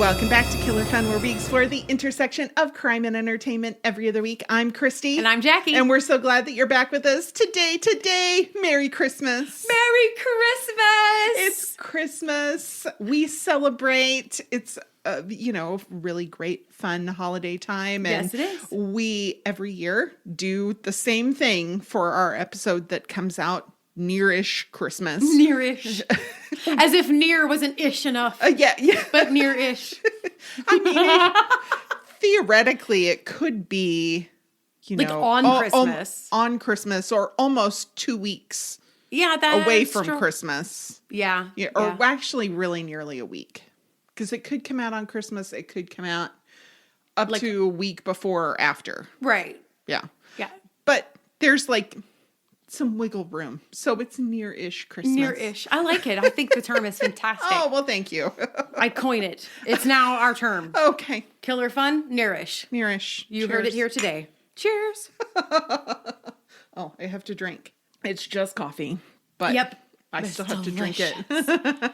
Welcome back to Killer Fun, where we explore the intersection of crime and entertainment every other week. I'm Christy. And I'm Jackie. And we're so glad that you're back with us today. Merry Christmas. Merry Christmas. It's Christmas. We celebrate. It's really great, fun holiday time. And yes, it is. We, every year, do the same thing for our episode that comes out near-ish Christmas. Near-ish. As if near wasn't ish enough. Yeah. But near-ish. I mean, theoretically, it could be, on Christmas. On Christmas or almost 2 weeks away from true. Christmas. Yeah. Or actually really nearly a week. Because it could come out on Christmas. It could come out up to a week before or after. Right. Yeah. Yeah. But there's some wiggle room. So it's near-ish Christmas. Near-ish. I like it. I think the term is fantastic. Oh, well, thank you. I coin it. It's now our term. Okay. Killer Fun, near-ish. Near-ish. You heard it here today. Cheers. Oh, I have to drink. It's just coffee. But yep. I still have to drink it.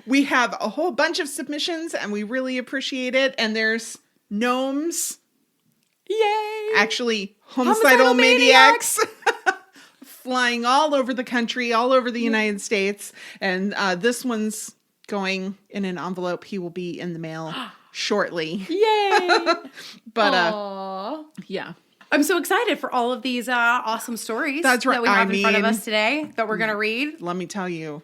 We have a whole bunch of submissions and we really appreciate it. And there's gnomes. Yay! Actually, homicidal maniacs flying all over the country, all over the United States. And this one's going in an envelope. He will be in the mail shortly. Yay! But yeah. I'm so excited for all of these awesome stories That's right. that we have in front of us today that we're going to read. Let me tell you,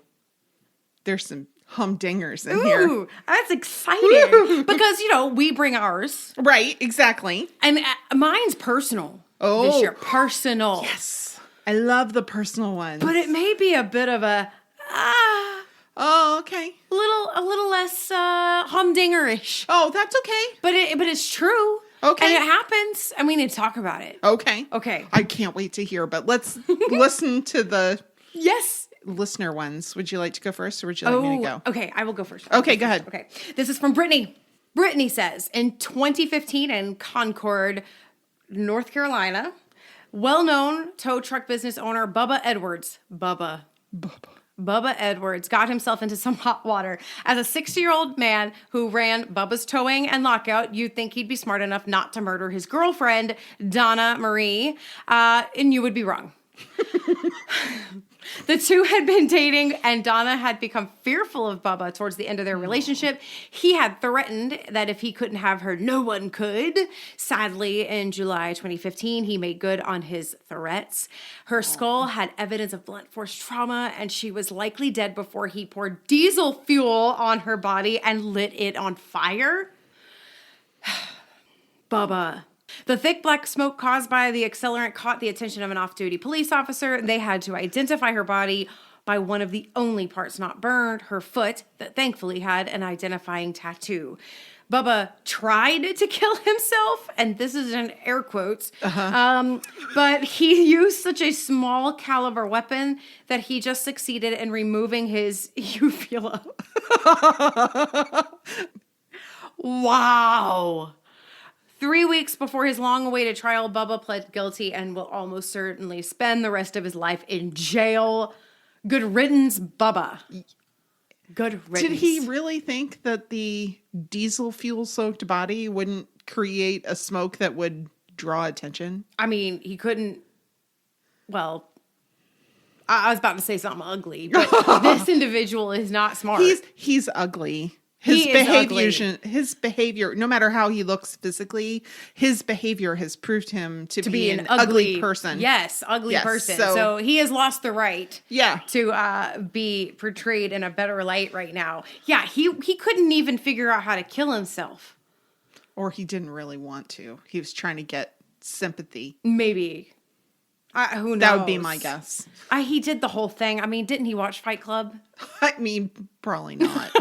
there's some humdingers in here. Ooh, that's exciting. Because, we bring ours. Right, exactly. And mine's personal this year. Personal. Yes. I love the personal ones. But it may be a bit of a... oh, okay. A little less humdinger-ish. Oh, that's okay. But it's true. Okay. And it happens, and we need to talk about it. Okay. Okay. I can't wait to hear, but let's listen to the listener ones. Would you like to go first, or would you like me to go? Okay, I will go first. Okay, go ahead. Okay. This is from Brittany. Brittany says, in 2015 in Concord, North Carolina, well-known tow truck business owner Bubba Edwards, Bubba Edwards got himself into some hot water. As a 60-year-old man who ran Bubba's Towing and Lockout, you'd think he'd be smart enough not to murder his girlfriend, Donna Marie, and you would be wrong. The two had been dating, and Donna had become fearful of Bubba towards the end of their relationship. He had threatened that if he couldn't have her, no one could. Sadly, in July 2015, he made good on his threats. Her skull had evidence of blunt force trauma, and she was likely dead before he poured diesel fuel on her body and lit it on fire. Bubba. The thick black smoke caused by the accelerant caught the attention of an off-duty police officer. They had to identify her body by one of the only parts not burned, her foot, that thankfully had an identifying tattoo. Bubba tried to kill himself, and this is in air quotes, but he used such a small caliber weapon that he just succeeded in removing his uvula. Wow. 3 weeks before his long-awaited trial, Bubba pled guilty and will almost certainly spend the rest of his life in jail. Good riddance, Bubba. Good riddance. Did he really think that the diesel fuel-soaked body wouldn't create a smoke that would draw attention? I mean, he couldn't... Well, I was about to say something ugly, but this individual is not smart. He's ugly. His behavior, no matter how he looks physically, his behavior has proved him to be an ugly person. Yes, ugly person. So he has lost the right to be portrayed in a better light right now. Yeah, he couldn't even figure out how to kill himself. Or he didn't really want to. He was trying to get sympathy. Maybe. Who knows? That would be my guess. He did the whole thing. I mean, didn't he watch Fight Club? I mean, probably not.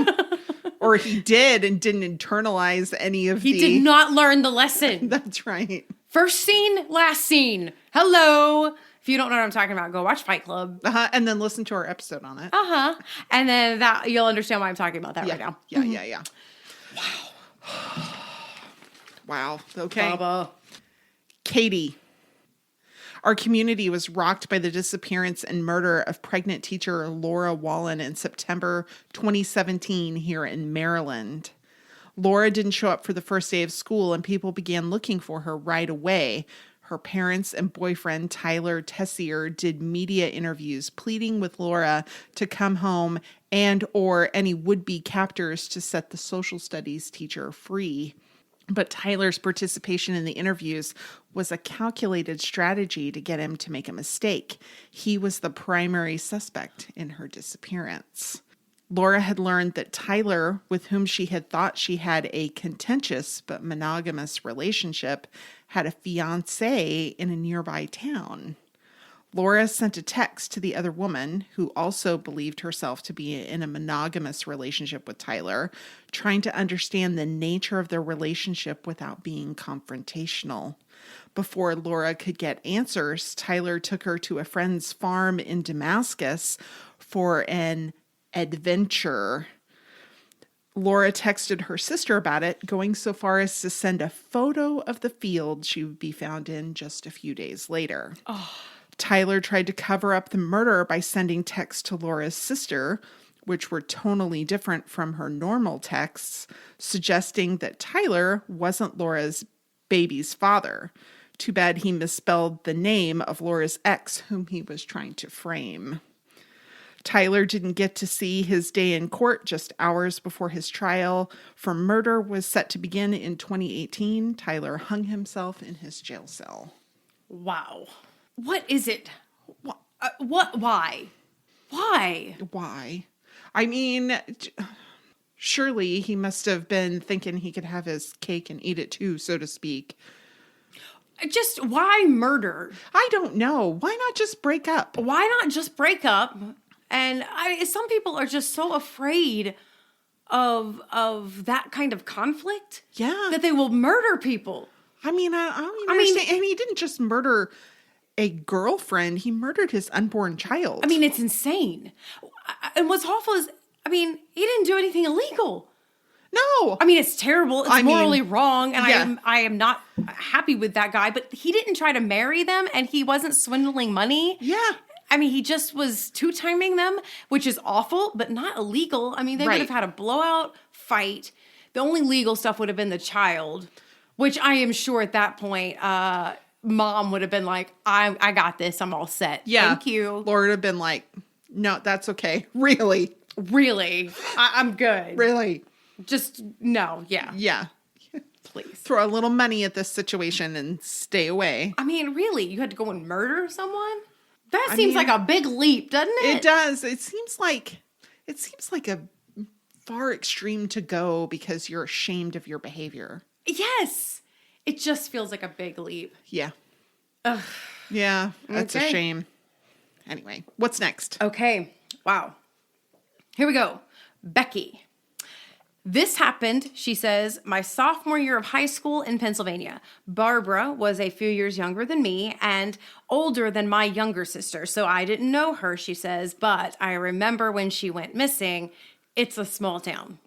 Or he did and didn't internalize any of He did not learn the lesson. That's right. First scene, last scene. Hello. If you don't know what I'm talking about, go watch Fight Club. And then listen to our episode on it. And then you'll understand why I'm talking about that right now. Yeah. Wow. Okay. Bubba. Katie. Our community was rocked by the disappearance and murder of pregnant teacher Laura Wallen in September 2017 here in Maryland. Laura didn't show up for the first day of school, and people began looking for her right away. Her parents and boyfriend, Tyler Tessier, did media interviews pleading with Laura to come home and or any would-be captors to set the social studies teacher free. But Tyler's participation in the interviews was a calculated strategy to get him to make a mistake. He was the primary suspect in her disappearance. Laura had learned that Tyler, with whom she had thought she had a contentious but monogamous relationship, had a fiancé in a nearby town. Laura sent a text to the other woman, who also believed herself to be in a monogamous relationship with Tyler, trying to understand the nature of their relationship without being confrontational. Before Laura could get answers, Tyler took her to a friend's farm in Damascus for an adventure. Laura texted her sister about it, going so far as to send a photo of the field she would be found in just a few days later. Tyler tried to cover up the murder by sending texts to Laura's sister, which were tonally different from her normal texts, suggesting that Tyler wasn't Laura's baby's father. Too bad he misspelled the name of Laura's ex, whom he was trying to frame. Tyler didn't get to see his day in court just hours before his trial for murder was set to begin in 2018. Tyler hung himself in his jail cell. Wow. What is it? What? Why? Why? Why? I mean, surely he must have been thinking he could have his cake and eat it too, so to speak. Just why murder? I don't know. Why not just break up? Why not just break up? And some people are just so afraid of that kind of conflict. Yeah. That they will murder people. I mean, I don't understand. And he didn't just murder a girlfriend. He murdered his unborn child. I mean, it's insane. And what's awful is, he didn't do anything illegal. No. I mean, it's terrible. It's morally wrong. And yeah. I am not happy with that guy. But he didn't try to marry them. And he wasn't swindling money. Yeah. He just was two-timing them, which is awful, but not illegal. They would have had a blowout fight. The only legal stuff would have been the child, which I am sure at that point, mom would have been like, I got this. I'm all set. Yeah. Thank you. Laura would have been like, no, that's okay. Really? I'm good. Really? Just, no. Yeah. Yeah. Please. Throw a little money at this situation and stay away. Really? You had to go and murder someone? That seems like a big leap, doesn't it? It does. It seems like a far extreme to go because you're ashamed of your behavior. Yes. It just feels like a big leap. Yeah. Ugh. Yeah, that's Okay. a shame. Anyway, what's next? Okay. Wow. Here we go. Becky. This happened, she says, my sophomore year of high school in Pennsylvania. Barbara was a few years younger than me and older than my younger sister, so I didn't know her, she says, but I remember when she went missing. It's a small town.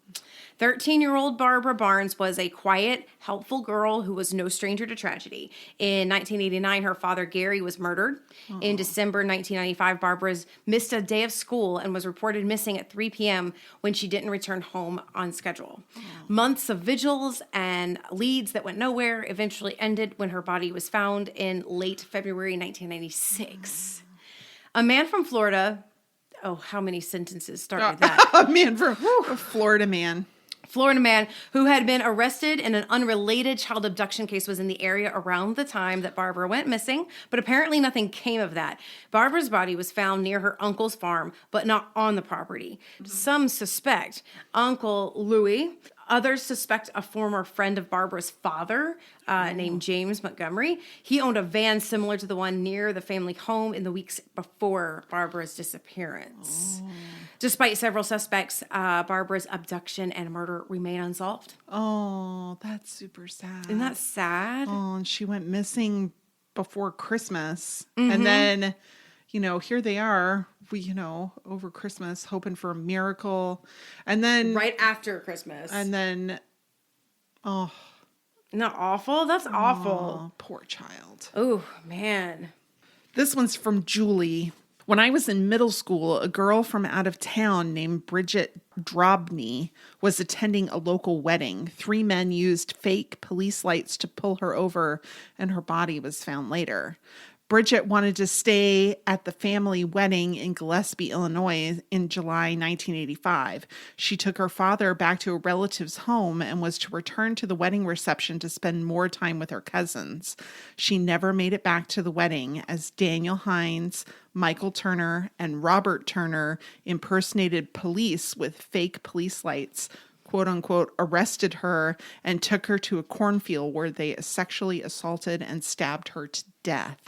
13-year-old Barbara Barnes was a quiet, helpful girl who was no stranger to tragedy. In 1989, her father, Gary, was murdered. Aww. In December 1995, Barbara missed a day of school and was reported missing at 3 p.m. when she didn't return home on schedule. Aww. Months of vigils and leads that went nowhere eventually ended when her body was found in late February 1996. A man from Florida... Oh, how many sentences start with that? A man from Florida man. Florida man who had been arrested in an unrelated child abduction case was in the area around the time that Barbara went missing, but apparently nothing came of that. Barbara's body was found near her uncle's farm, but not on the property. Mm-hmm. Some suspect Uncle Louis. Others suspect a former friend of Barbara's father named James Montgomery. He owned a van similar to the one near the family home in the weeks before Barbara's disappearance. Oh. Despite several suspects, Barbara's abduction and murder remain unsolved. Oh, that's super sad. Isn't that sad? Oh, and she went missing before Christmas. Mm-hmm. And then, here they are, over Christmas, hoping for a miracle. And then... Right after Christmas. And then, oh... Isn't that awful? That's awful. Poor child. Oh, man. This one's from Julie. When I was in middle school, a girl from out of town named Bridget Drobny was attending a local wedding. 3 men used fake police lights to pull her over, and her body was found later. Bridget wanted to stay at the family wedding in Gillespie, Illinois in July 1985. She took her father back to a relative's home and was to return to the wedding reception to spend more time with her cousins. She never made it back to the wedding as Daniel Hines, Michael Turner, and Robert Turner impersonated police with fake police lights, quote unquote, arrested her and took her to a cornfield where they sexually assaulted and stabbed her to death.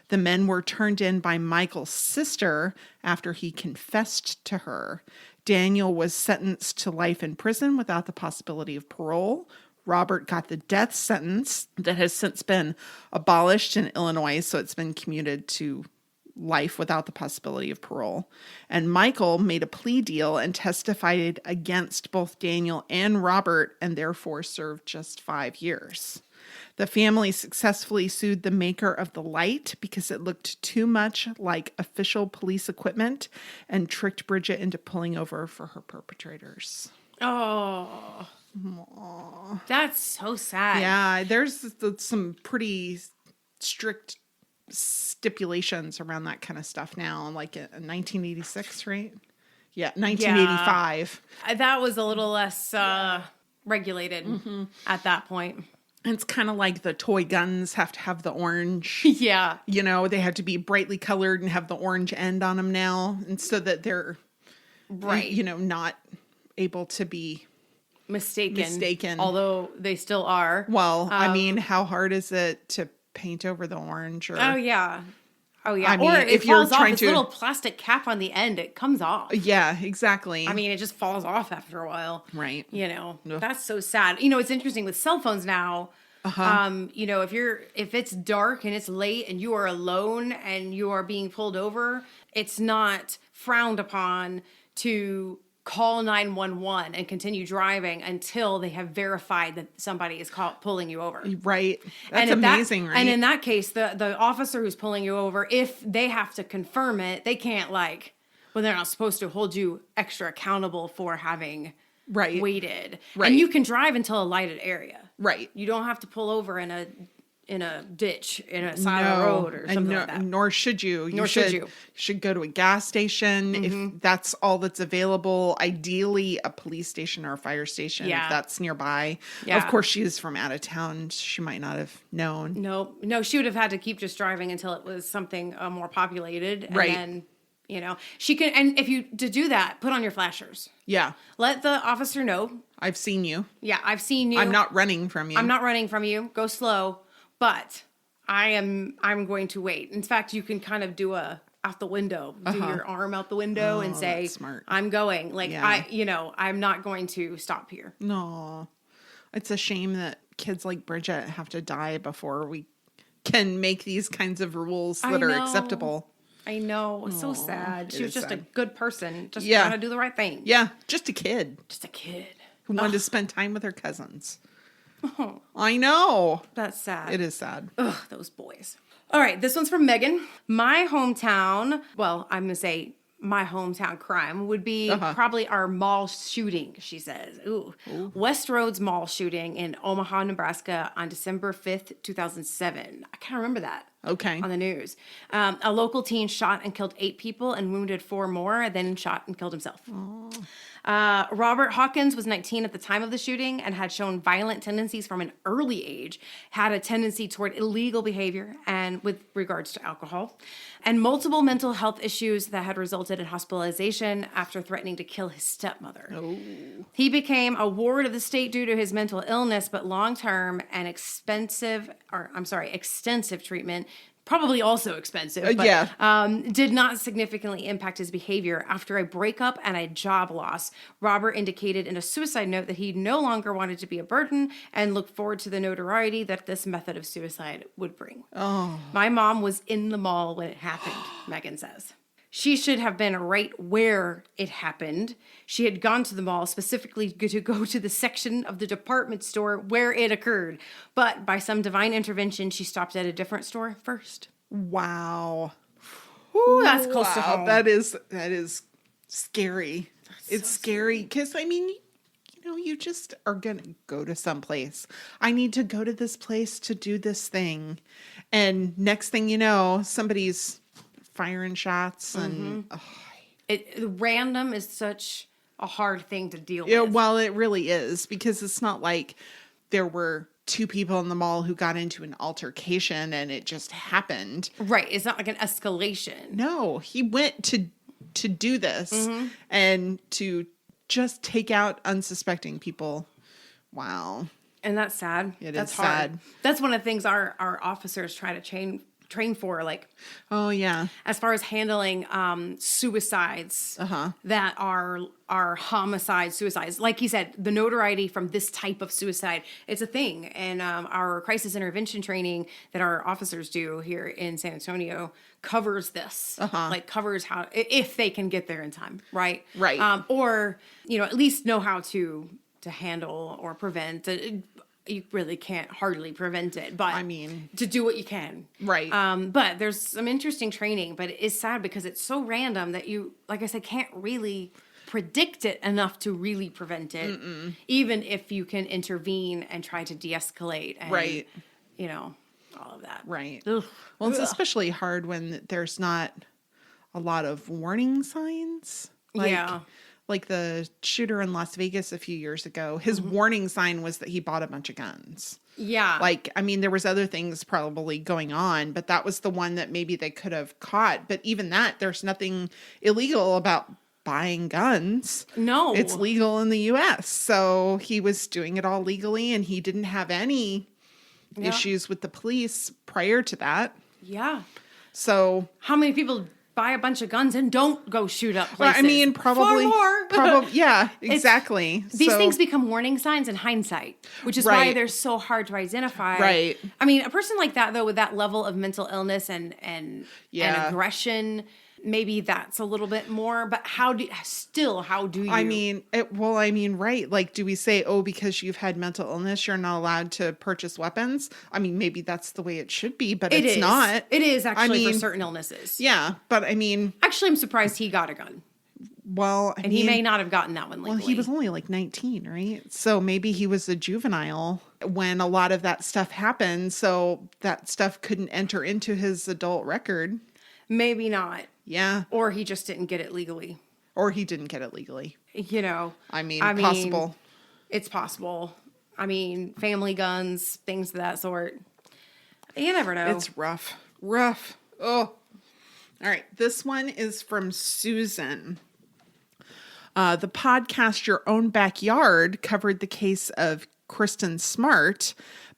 The men were turned in by Michael's sister after he confessed to her. Daniel was sentenced to life in prison without the possibility of parole. Robert got the death sentence that has since been abolished in Illinois, so it's been commuted to life without the possibility of parole. And Michael made a plea deal and testified against both Daniel and Robert and therefore served just 5 years. The family successfully sued the maker of the light because it looked too much like official police equipment and tricked Bridget into pulling over for her perpetrators. Oh, aww. That's so sad. Yeah, there's some pretty strict stipulations around that kind of stuff now, like in 1986, right? Yeah, 1985. Yeah. That was a little less regulated at that point. It's kind of like the toy guns have to have the orange. Yeah. You know, they have to be brightly colored and have the orange end on them now. And so that they're, right, you know, not able to be mistaken. Although they still are. Well, I mean, how hard is it to paint over the orange? Or, oh, yeah. Oh, yeah. I mean, or if it you're falls off, trying this to little plastic cap on the end, it comes off. Yeah, exactly. I mean, it just falls off after a while. Right. You know, Ugh. That's so sad. You know, it's interesting with cell phones now. You know, if it's dark and it's late and you are alone and you are being pulled over, it's not frowned upon to call 911 and continue driving until they have verified that somebody is pulling you over. Right. That's amazing, right? And in that case, the officer who's pulling you over, if they have to confirm it, they can't they're not supposed to hold you extra accountable for having waited. Right. And you can drive until a lighted area. Right. You don't have to pull over in a ditch in a side of the road or something like that. Nor should you. You should go to a gas station if that's all that's available. Ideally, a police station or a fire station if that's nearby. Yeah. Of course, she is from out of town. She might not have known. No, she would have had to keep just driving until it was something more populated. And then, you know, she can, and to do that, put on your flashers. Yeah. Let the officer know. I've seen you. Yeah, I've seen you. I'm not running from you. I'm not running from you. Go slow. But I'm going to wait. In fact, you can kind of do out the window, do your arm out the window and say, smart. I'm going. I'm not going to stop here. No. It's a shame that kids like Bridget have to die before we can make these kinds of rules that are acceptable. I know. It's so sad. She was just sad. A good person. Just trying to do the right thing. Yeah. Just a kid. Just a kid. Who wanted to spend time with her cousins. Oh. I know. That's sad. It is sad. Ugh, those boys. All right, this one's from Megan. My hometown, well, I'm going to say my hometown crime would be probably our mall shooting, she says. Ooh. West Roads mall shooting in Omaha, Nebraska on December 5th, 2007. I kind of remember that. Okay. On the news. A local teen shot and killed 8 people and wounded 4 more, then shot and killed himself. Oh. Robert Hawkins was 19 at the time of the shooting and had shown violent tendencies from an early age, had a tendency toward illegal behavior and with regards to alcohol, and multiple mental health issues that had resulted in hospitalization after threatening to kill his stepmother. Oh. He became a ward of the state due to his mental illness, but long-term and extensive treatment, probably also expensive, but did not significantly impact his behavior. After a breakup and a job loss, Robert indicated in a suicide note that he no longer wanted to be a burden and looked forward to the notoriety that this method of suicide would bring. Oh. My mom was in the mall when it happened, Megan says. She should have been right where it happened. She had gone to the mall specifically to go to the section of the department store where it occurred. But by some divine intervention, she stopped at a different store first. Wow. Ooh, that's close to Wow, home. that is scary. It's scary because I mean, you just are gonna go to some place. I need to go to this place to do this thing, and next thing you know, somebody's firing shots, and Random is such a hard thing to deal yeah, with. well, it really is because it's not like there were two people in the mall who got into an altercation and it just happened. Right. It's not like an escalation. No, he went to do this and to just take out unsuspecting people. Wow. And that's sad. That's is hard. sad. That's one of the things our officers try to train for, like, Oh yeah. as far as handling suicides that are homicide suicides. Like he said, the notoriety from this type of suicide, it's a thing. And our crisis intervention training that our officers do here in San Antonio covers this, like covers how, if they can get there in time, right? Right. Or, at least know how to handle or prevent. You really can't hardly prevent it, but I mean, to do what you can. Right. But there's some interesting training, but it is sad because it's so random that you, like I said, can't really predict it enough to really prevent it, even if you can intervene and try to de-escalate and, Right. all of that. Right. Ugh. Well, it's especially hard when there's not a lot of warning signs. Like the shooter in Las Vegas a few years ago, his warning sign was that he bought a bunch of guns. Yeah. Like, I mean, there was other things probably going on, but that was the one that maybe they could have caught. But even that, there's nothing illegal about buying guns. No. It's legal in the U.S. So he was doing it all legally, and he didn't have any issues with the police prior to that. Yeah. So how many people buy a bunch of guns and don't go shoot up places? Well, I mean, probably Far more. Probably, yeah, exactly. These things become warning signs in hindsight, which is why they're so hard to identify. Right. I mean, a person like that, though, with that level of mental illness and aggression, maybe that's a little bit more. But how do you? I mean, right. Like, do we say, because you've had mental illness, you're not allowed to purchase weapons? I mean, maybe that's the way it should be, but it's not. It is actually for certain illnesses. Yeah, but I mean, actually, I'm surprised he got a gun. Well, and he may not have gotten that one legally. Well, he was only like 19, right? So maybe he was a juvenile when a lot of that stuff happened. So that stuff couldn't enter into his adult record. Maybe not. Yeah. Or he just didn't get it legally. Or he didn't get it legally. I mean, possible. It's possible. I mean, family guns, things of that sort. You never know. It's rough. Oh. All right. This one is from Susan. The podcast Your Own Backyard covered the case of Kristen Smart,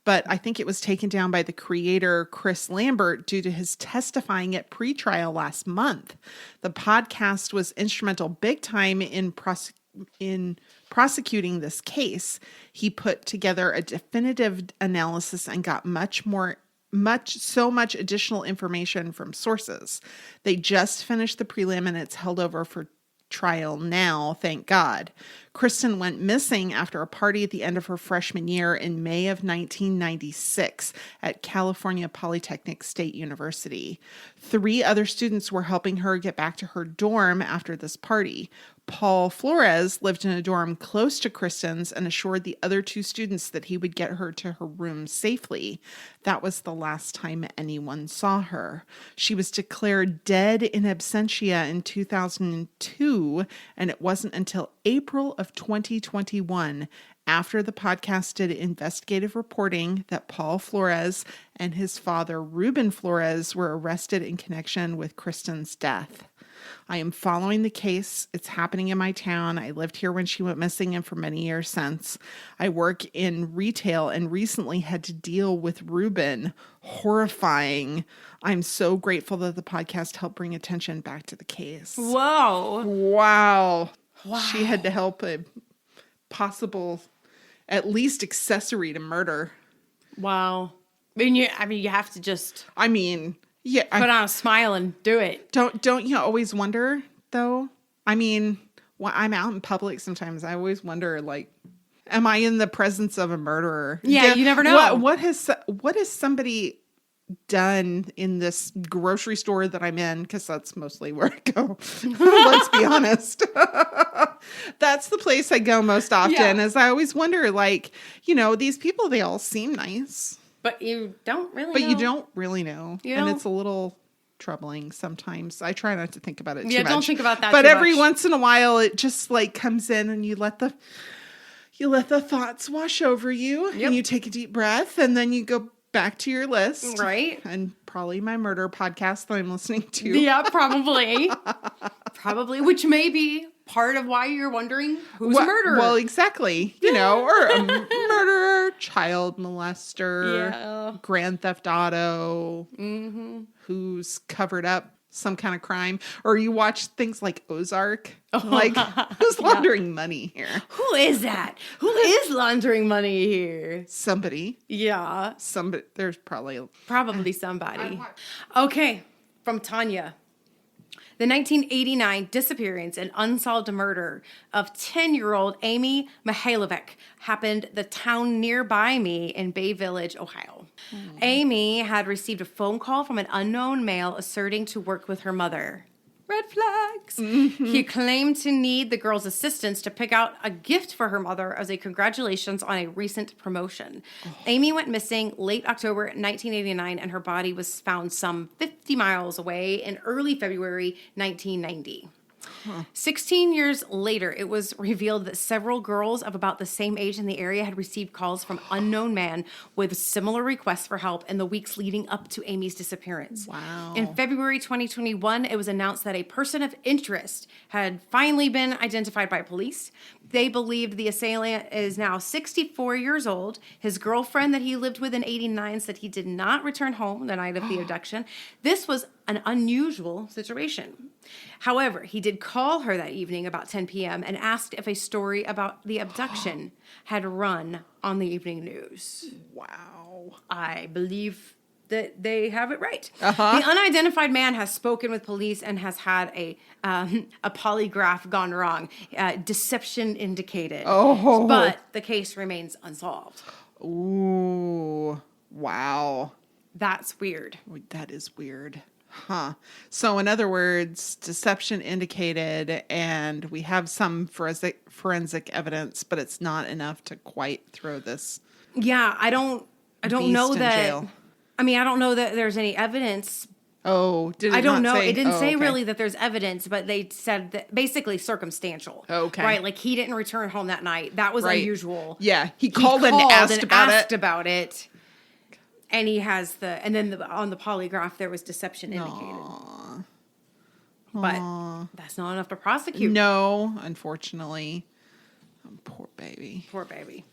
but I think it was taken down by the creator, Chris Lambert, due to his testifying at pretrial last month. The podcast was instrumental big time in prosecuting this case. He put together a definitive analysis and got much much additional information from sources. They just finished the prelim and it's held over for trial now, thank God. Kristen went missing after a party at the end of her freshman year in May of 1996 at California Polytechnic State University. 3 other students were helping her get back to her dorm after this party. Paul Flores lived in a dorm close to Kristen's and assured the other 2 students that he would get her to her room safely. That was the last time anyone saw her. She was declared dead in absentia in 2002, and it wasn't until April of 2021, after the podcast did investigative reporting, that Paul Flores and his father, Ruben Flores, were arrested in connection with Kristen's death. I am following the case. It's happening in my town. I lived here when she went missing and for many years since. I work in retail and recently had to deal with Ruben. Horrifying. I'm so grateful that the podcast helped bring attention back to the case. Whoa. Wow. She had to help a possible, at least accessory to murder. Wow. I mean, you have to just... Yeah, put on a smile and do it. Don't you always wonder, though? I mean, when I'm out in public sometimes, I always wonder, like, am I in the presence of a murderer? Yeah, you never know. What has somebody done in this grocery store that I'm in, because that's mostly where I go. Let's be honest. That's the place I go most often, as I always wonder, like, these people, they all seem nice. But you don't really But know. you don't really know. And it's a little troubling sometimes. I try not to think about it too much. Don't think about that but too every much. once in a while, it just like comes in and you let the thoughts wash over you. And you take a deep breath and then you go back to your list. Right. And probably my murder podcast that I'm listening to. Yeah, probably. Probably, which may be part of why you're wondering who's a murderer. Well, exactly. Or a murderer, child molester, Grand Theft Auto, who's covered up some kind of crime. Or you watch things like Ozark. Like, who's laundering money here? Who is that? Who is laundering money here? Somebody. Yeah. Somebody. There's probably somebody. Okay, from Tanya. The 1989 disappearance and unsolved murder of 10-year-old Amy Mihailovic happened the town nearby me in Bay Village, Ohio. Amy had received a phone call from an unknown male asserting to work with her mother. Red flags. He claimed to need the girl's assistance to pick out a gift for her mother as a congratulations on a recent promotion. Amy went missing late October 1989, and her body was found some 50 miles away in early February 1990. 16 years later, it was revealed that several girls of about the same age in the area had received calls from unknown men with similar requests for help in the weeks leading up to Amy's disappearance. Wow. In February 2021, it was announced that a person of interest had finally been identified by police. They believed the assailant is now 64 years old. His girlfriend that he lived with in 89 said he did not return home the night of the abduction. This was an unusual situation. However, he did call her that evening about 10 p.m. and asked if a story about the abduction had run on the evening news. Wow. I believe that they have it right. The unidentified man has spoken with police and has had a polygraph gone wrong. Deception indicated. But the case remains unsolved. Ooh. Wow. That's weird. That is weird. Huh. So in other words, deception indicated, and we have some forensic evidence, but it's not enough to quite throw this. Yeah, I don't know that. Jail. I mean, I don't know that there's any evidence. Oh, did it I don't not know. say? It didn't say okay. really that there's evidence, but they said that basically circumstantial. Okay. Right? Like he didn't return home that night. That was unusual. Yeah. He called and asked about it. And he has and then on the polygraph, there was deception indicated. But that's not enough to prosecute. No, unfortunately. Oh, poor baby. Poor baby.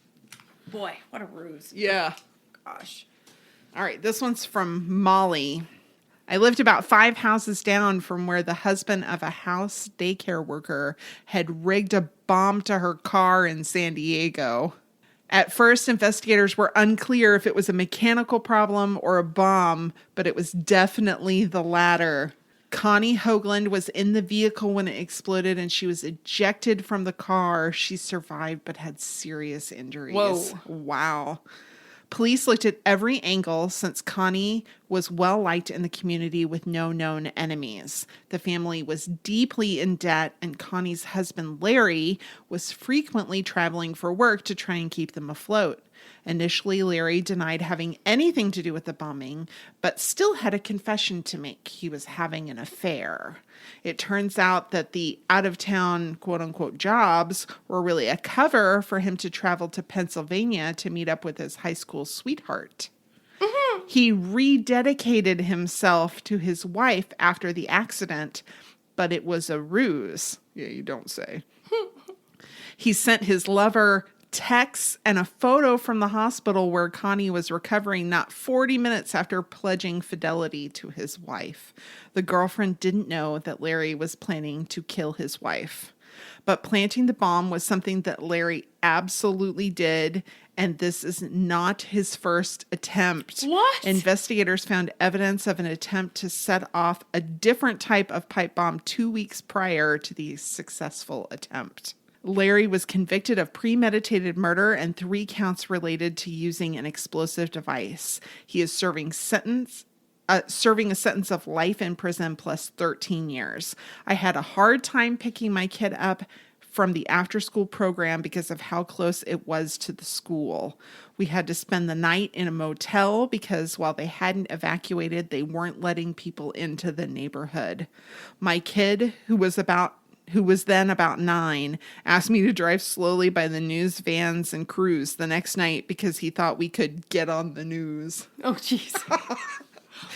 Boy, what a ruse. Yeah. Gosh. All right. This one's from Molly. I lived about 5 houses down from where the husband of a house daycare worker had rigged a bomb to her car in San Diego. At first, investigators were unclear if it was a mechanical problem or a bomb, but it was definitely the latter. Connie Hoagland was in the vehicle when it exploded, and she was ejected from the car. She survived, but had serious injuries. Whoa. Wow. Police looked at every angle since Connie was well liked in the community with no known enemies. The family was deeply in debt, and Connie's husband, Larry, was frequently traveling for work to try and keep them afloat. Initially, Larry denied having anything to do with the bombing, but still had a confession to make. He was having an affair. It turns out that the out-of-town quote-unquote jobs were really a cover for him to travel to Pennsylvania to meet up with his high school sweetheart. Mm-hmm. He rededicated himself to his wife after the accident, but it was a ruse. Yeah, you don't say. He sent his lover texts and a photo from the hospital where Connie was recovering not 40 minutes after pledging fidelity to his wife. The girlfriend didn't know that Larry was planning to kill his wife. But planting the bomb was something that Larry absolutely did, and this is not his first attempt. What? Investigators found evidence of an attempt to set off a different type of pipe bomb 2 weeks prior to the successful attempt. Larry was convicted of premeditated murder and 3 counts related to using an explosive device. He is serving serving a sentence of life in prison plus 13 years. I had a hard time picking my kid up from the after-school program because of how close it was to the school. We had to spend the night in a motel because while they hadn't evacuated, they weren't letting people into the neighborhood. My kid, who was then about 9, asked me to drive slowly by the news vans and crews the next night because he thought we could get on the news. Oh, jeez.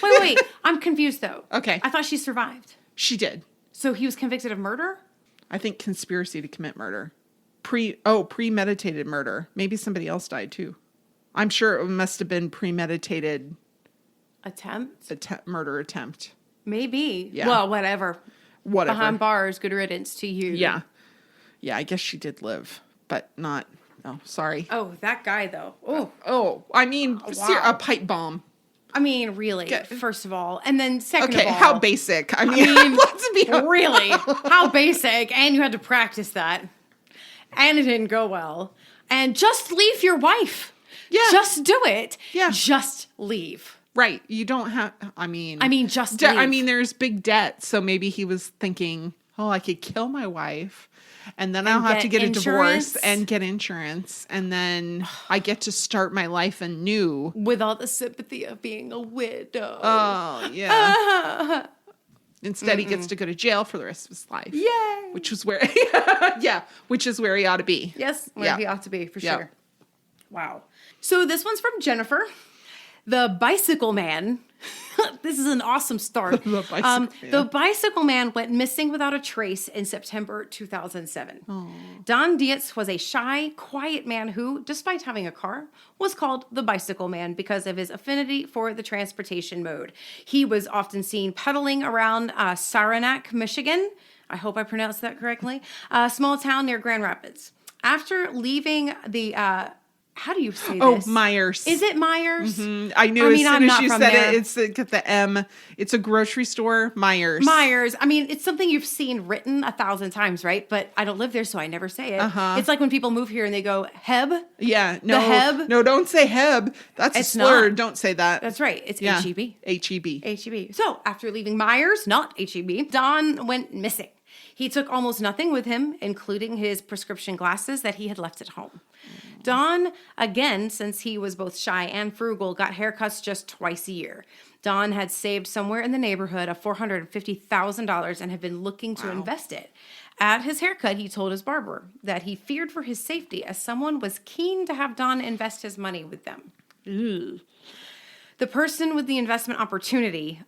Wait. I'm confused, though. Okay. I thought she survived. She did. So he was convicted of murder? I think conspiracy to commit murder. Premeditated murder. Maybe somebody else died too. I'm sure it must have been premeditated murder attempt. Maybe. Yeah. Well, whatever. Whatever. Behind bars, good riddance to you. Yeah. Yeah, I guess she did live, but not. Oh, sorry. Oh, that guy, though. I mean, wow. a pipe bomb. I mean, really, first of all. And then second of all. Okay, how basic. I mean let's be really, how basic. And you had to practice that. And it didn't go well. And just leave your wife. Yeah. Just do it. Yeah. Just leave. Right. You don't have, just leave. I mean, there's big debt. So maybe he was thinking, I could kill my wife and then I'll have to get a divorce and get insurance. And then I get to start my life anew. With all the sympathy of being a widow. Oh, yeah. Instead, he gets to go to jail for the rest of his life. Yay. Which is where, which is where he ought to be. Yes, where he ought to be, for sure. Wow. So this one's from Jennifer. The Bicycle Man. This is an awesome start. The Bicycle Man went missing without a trace in September 2007. Aww. Don Dietz was a shy, quiet man who, despite having a car, was called the Bicycle Man because of his affinity for the transportation mode. He was often seen pedaling around Saranac, Michigan. I hope I pronounced that correctly. A small town near Grand Rapids. After leaving the... how do you say this? Oh, Myers. Is it Myers? Mm-hmm. I knew as soon as you said it, it's got the M. It's a grocery store, Myers. Myers. I mean, it's something you've seen written 1,000 times, right? But I don't live there, so I never say it. Uh-huh. It's like when people move here and they go, Heb? Yeah. No, the Heb? No, don't say Heb. That's a slur. Not. Don't say that. That's right. It's H-E-B. H-E-B. H-E-B. So, after leaving Myers, not H-E-B, Don went missing. He took almost nothing with him, including his prescription glasses that he had left at home. Don, again, since he was both shy and frugal, got haircuts just twice a year. Don had saved somewhere in the neighborhood of $450,000 and had been looking to invest it. At his haircut, he told his barber that he feared for his safety as someone was keen to have Don invest his money with them. Ugh. The person with the investment opportunity,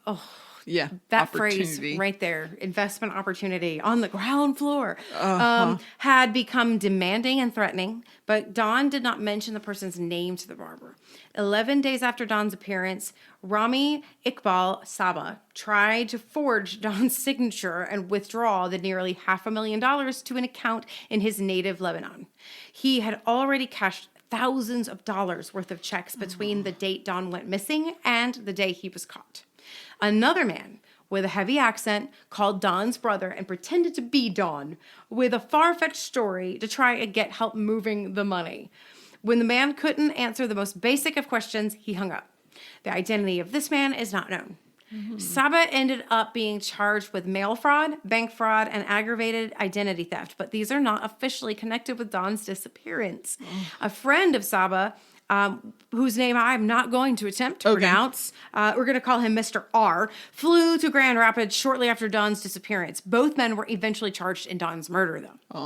yeah, that phrase right there, investment opportunity on the ground floor, had become demanding and threatening, but Don did not mention the person's name to the barber. 11 days after Don's appearance, Rami Iqbal Saba tried to forge Don's signature and withdraw the nearly $500,000 to an account in his native Lebanon. He had already cashed thousands of dollars worth of checks between the date Don went missing and the day he was caught. Another man with a heavy accent called Don's brother and pretended to be Don with a far-fetched story to try and get help moving the money. When the man couldn't answer the most basic of questions, he hung up. The identity of this man is not known. Mm-hmm. Saba ended up being charged with mail fraud, bank fraud, and aggravated identity theft, but these are not officially connected with Don's disappearance. A friend of Saba, whose name I'm not going to attempt to pronounce, we're going to call him Mr. R, flew to Grand Rapids shortly after Don's disappearance. Both men were eventually charged in Don's murder, though.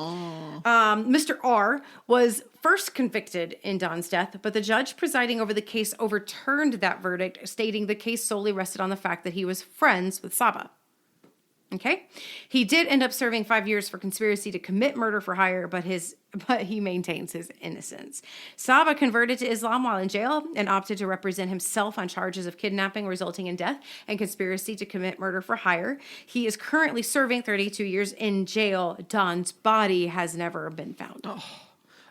Mr. R was first convicted in Don's death, but the judge presiding over the case overturned that verdict, stating the case solely rested on the fact that he was friends with Saba. Okay. He did end up serving 5 years for conspiracy to commit murder for hire, but he maintains his innocence. Saba converted to Islam while in jail and opted to represent himself on charges of kidnapping resulting in death and conspiracy to commit murder for hire. He is currently serving 32 years in jail. Don's body has never been found. Oh.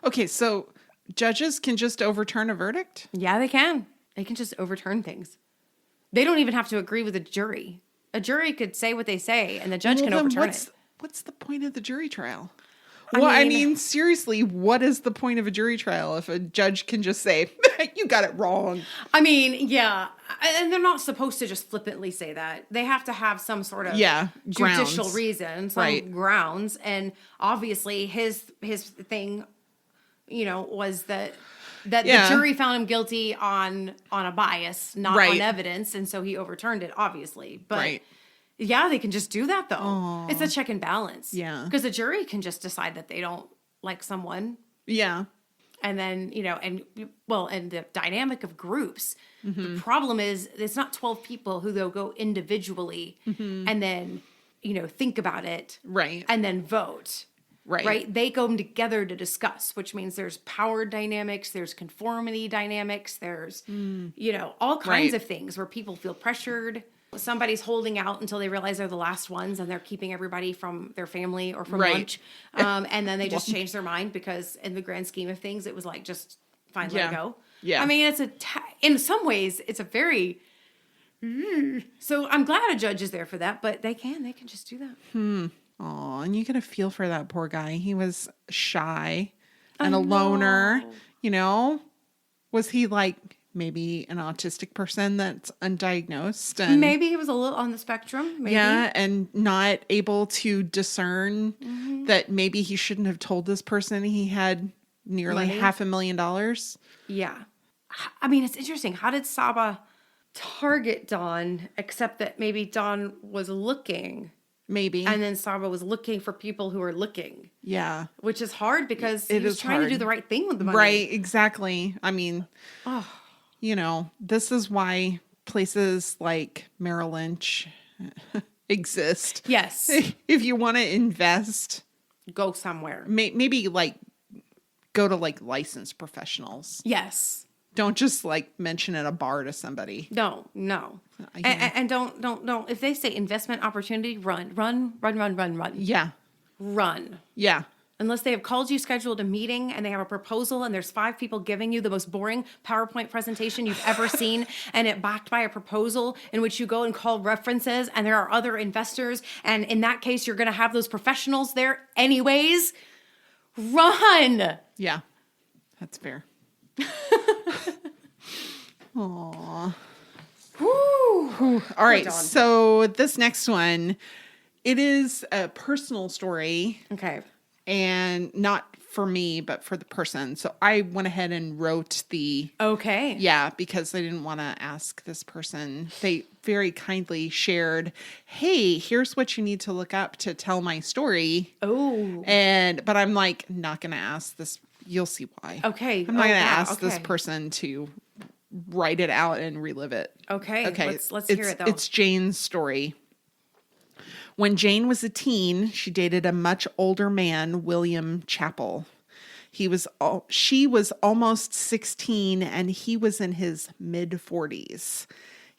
Okay, so judges can just overturn a verdict? Yeah, they can. They can just overturn things. They don't even have to agree with a jury. A jury could say what they say, and the judge can overturn it. What's the point of the jury trial? Well, I mean, seriously, what is the point of a jury trial if a judge can just say, you got it wrong? I mean, yeah. And they're not supposed to just flippantly say that. They have to have some sort of judicial grounds. reason, some grounds. And obviously his thing, was that the jury found him guilty on a bias, not on evidence. And so he overturned it, obviously. But yeah, they can just do that, though. Aww. It's a check and balance. Yeah. Because the jury can just decide that they don't like someone. Yeah. And then, and the dynamic of groups. Mm-hmm. The problem is it's not 12 people who they'll go individually and then, think about it. Right. And then vote. Right. They go together to discuss, which means there's power dynamics, there's conformity dynamics, there's, all kinds of things where people feel pressured. Somebody's holding out until they realize they're the last ones and they're keeping everybody from their family or from lunch. And then they just change their mind because in the grand scheme of things, it was like, just fine, let it go. Yeah. I mean, in some ways, it's a very, so I'm glad a judge is there for that, but they can just do that. Oh, and you get a feel for that poor guy. He was shy and a loner, Was he like maybe an autistic person that's undiagnosed? And maybe he was a little on the spectrum. Maybe. Yeah, and not able to discern that maybe he shouldn't have told this person he had nearly $500,000. Yeah. I mean, it's interesting. How did Saba target Don, except that maybe Don was looking? Maybe. And then Saba was looking for people who are looking. Yeah. Which is hard because he was trying to do the right thing with the money. Right, exactly. I mean, this is why places like Merrill Lynch exist. Yes. If you want to invest, go somewhere. Maybe go to licensed professionals. Yes. Don't just mention at a bar to somebody. No. And don't. If they say investment opportunity, run. Yeah. Run. Yeah. Unless they have called you, scheduled a meeting, and they have a proposal, and there's 5 people giving you the most boring PowerPoint presentation you've ever seen, and it backed by a proposal in which you go and call references, and there are other investors, and in that case, you're going to have those professionals there anyways. Run. Yeah. That's fair. Aww. Whew. All right. So this next one, it is a personal story. Okay. And not for me, but for the person. So I went ahead and wrote the... Okay. Yeah, because I didn't want to ask this person. They very kindly shared, hey, here's what you need to look up to tell my story. Oh. But I'm not going to ask this. You'll see why. Okay. I'm not going to ask this person to write it out and relive it. Okay. Let's hear it, though. It's Jane's story. When Jane was a teen, she dated a much older man, William Chappell. She was almost 16 and he was in his mid-40s.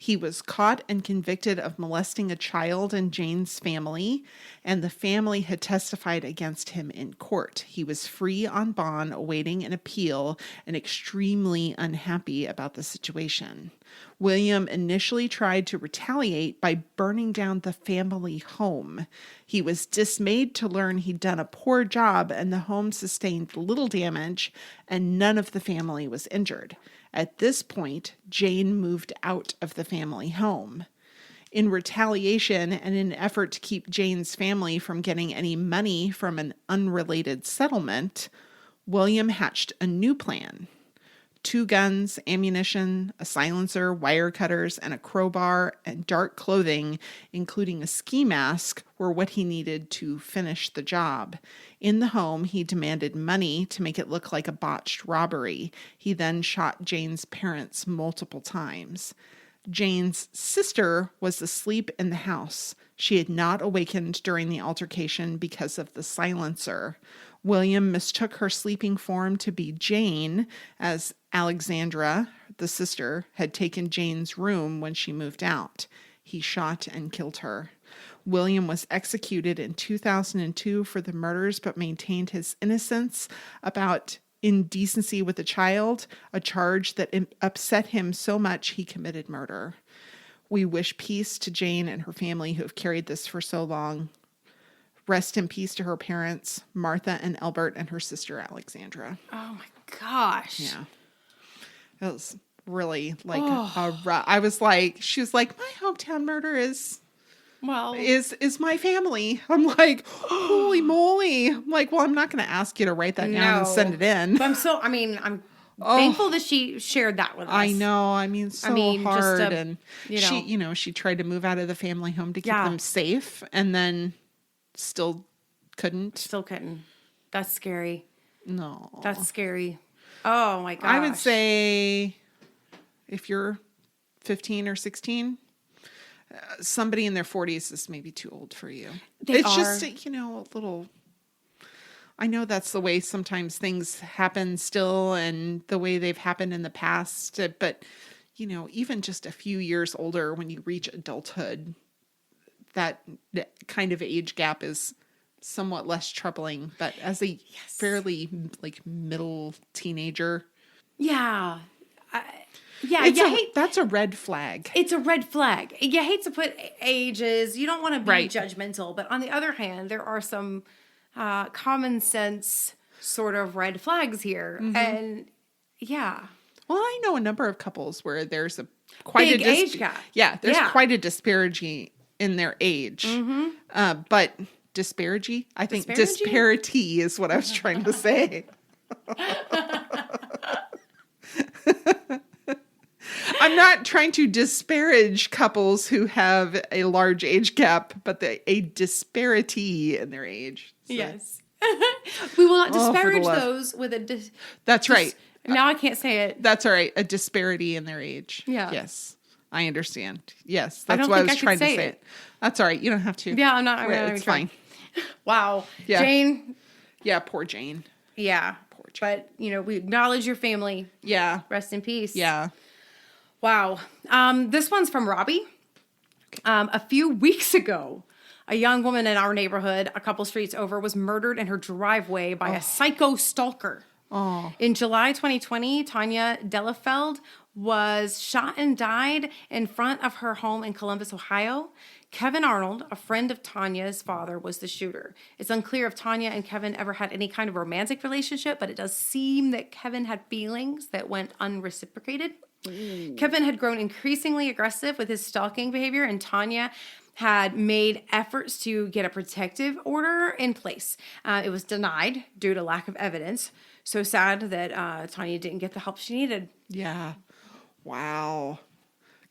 He was caught and convicted of molesting a child in Jane's family, and the family had testified against him in court. He was free on bond, awaiting an appeal, and extremely unhappy about the situation. William initially tried to retaliate by burning down the family home. He was dismayed to learn he'd done a poor job, and the home sustained little damage, and none of the family was injured. At this point, Jane moved out of the family home. In retaliation and in an effort to keep Jane's family from getting any money from an unrelated settlement, William hatched a new plan. 2 guns, ammunition, a silencer, wire cutters, and a crowbar, and dark clothing, including a ski mask, were what he needed to finish the job. In the home, he demanded money to make it look like a botched robbery. He then shot Jane's parents multiple times. Jane's sister was asleep in the house. She had not awakened during the altercation because of the silencer. William mistook her sleeping form to be Jane, as Alexandra, the sister, had taken Jane's room when she moved out. He shot and killed her. William was executed in 2002 for the murders, but maintained his innocence about indecency with a child, a charge that upset him so much he committed murder. We wish peace to Jane and her family who have carried this for so long. Rest in peace to her parents, Martha and Albert, and her sister, Alexandra. Oh my gosh. Yeah. It was really like I was like, she was like, my hometown murder is my family. I'm like, holy moly. I'm like, well, I'm not going to ask you to write that down and send it in. But I'm thankful that she shared that with us. I know. I mean, hard. Just and she tried to move out of the family home to keep them safe, and then still couldn't. That's scary. No. That's scary. Oh my gosh. I would say if you're 15 or 16, somebody in their 40s is maybe too old for you. It's just, a little... I know that's the way sometimes things happen still and the way they've happened in the past. But, even just a few years older when you reach adulthood, that kind of age gap is somewhat less troubling. But as a fairly middle teenager. Yeah. That's a red flag. It's a red flag. You hate to put ages. You don't want to be judgmental. But on the other hand, there are some common sense sort of red flags here. Mm-hmm. And well, I know a number of couples where there's quite big age gap. Yeah, there's quite a disparity in their age. Mm-hmm. But disparity? I think disparity is what I was trying to say. I'm not trying to disparage couples who have a large age gap, but a disparity in their age. So. Yes. We will not disparage those with a... That's right. Now I can't say it. That's all right. A disparity in their age. Yeah. Yes. I understand. Yes. That's what I was trying to say it. That's all right. You don't have to. Yeah, I'm not. It's fine. Wow. Yeah. Jane. Yeah, poor Jane. Yeah. Poor Jane. But, we acknowledge your family. Yeah. Rest in peace. Yeah. Wow. This one's from Robbie. A few weeks ago, a young woman in our neighborhood, a couple streets over, was murdered in her driveway by a psycho stalker. Oh. In July 2020, Tanya Delafeld was shot and died in front of her home in Columbus, Ohio. Kevin Arnold, a friend of Tanya's father, was the shooter. It's unclear if Tanya and Kevin ever had any kind of romantic relationship, but it does seem that Kevin had feelings that went unreciprocated. Kevin had grown increasingly aggressive with his stalking behavior, and Tanya had made efforts to get a protective order in place. It was denied due to lack of evidence. So sad that Tanya didn't get the help she needed. Yeah. Wow.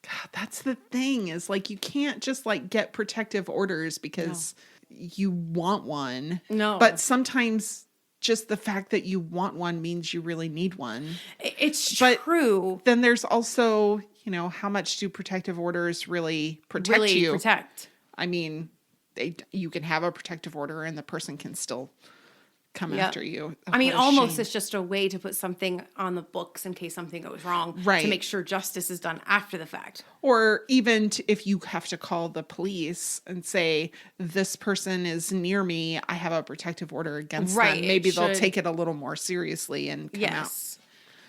God, that's the thing is you can't just get protective orders because you want one. No. But sometimes just the fact that you want one means you really need one. It's true. Then there's also, how much do protective orders really protect you? Protect. I mean, you can have a protective order and the person can still come after you. Almost it's just a way to put something on the books in case something goes wrong. Right. To make sure justice is done after the fact. Or even if you have to call the police and say, this person is near me, I have a protective order against them. Maybe they'll take it a little more seriously and come out.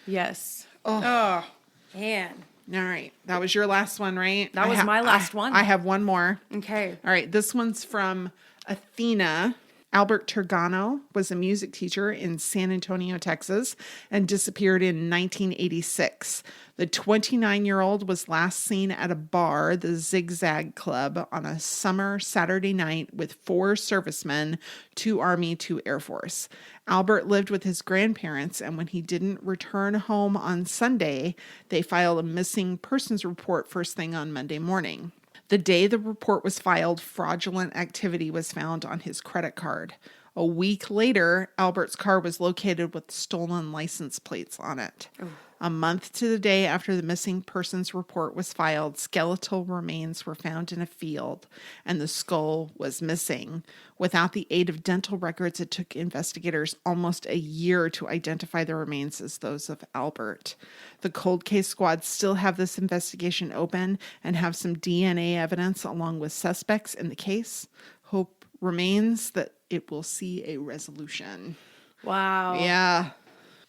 Yes. Oh, man. All right. That was your last one, right? That was my last one. I have one more. Okay. All right. This one's from Athena. Albert Turgano was a music teacher in San Antonio, Texas, and disappeared in 1986. The 29-year-old was last seen at a bar, the Zigzag Club, on a summer Saturday night with 4 servicemen, 2 Army, 2 Air Force. Albert lived with his grandparents, and when he didn't return home on Sunday, they filed a missing persons report first thing on Monday morning. The day the report was filed, fraudulent activity was found on his credit card. A week later, Albert's car was located with stolen license plates on it. Oh. A month to the day after the missing persons report was filed, skeletal remains were found in a field, and the skull was missing. Without the aid of dental records, it took investigators almost a year to identify the remains as those of Albert. The cold case squad still have this investigation open and have some DNA evidence along with suspects in the case. Hope remains that it will see a resolution. Wow. Yeah.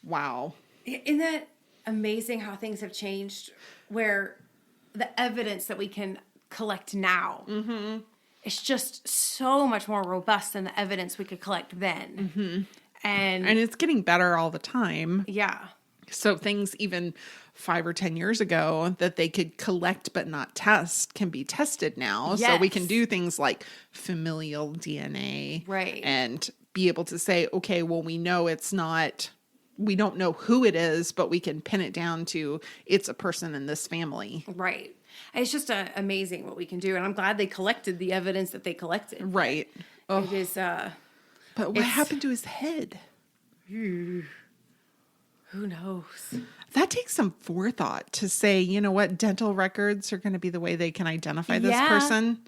Wow. Isn't that amazing how things have changed, where the evidence that we can collect now it's just so much more robust than the evidence we could collect then. Mm-hmm. And it's getting better all the time. Yeah. So things even 5 or 10 years ago that they could collect but not test can be tested now. Yes. So we can do things like familial DNA. Right. And be able to say, okay, well, we know it's not, we don't know who it is, but we can pin it down to it's a person in this family. Right. It's just amazing what we can do. And I'm glad they collected the evidence that they collected. Right. It is, but what happened to his head? Who knows? That takes some forethought to say, you know what, dental records are going to be the way they can identify this person.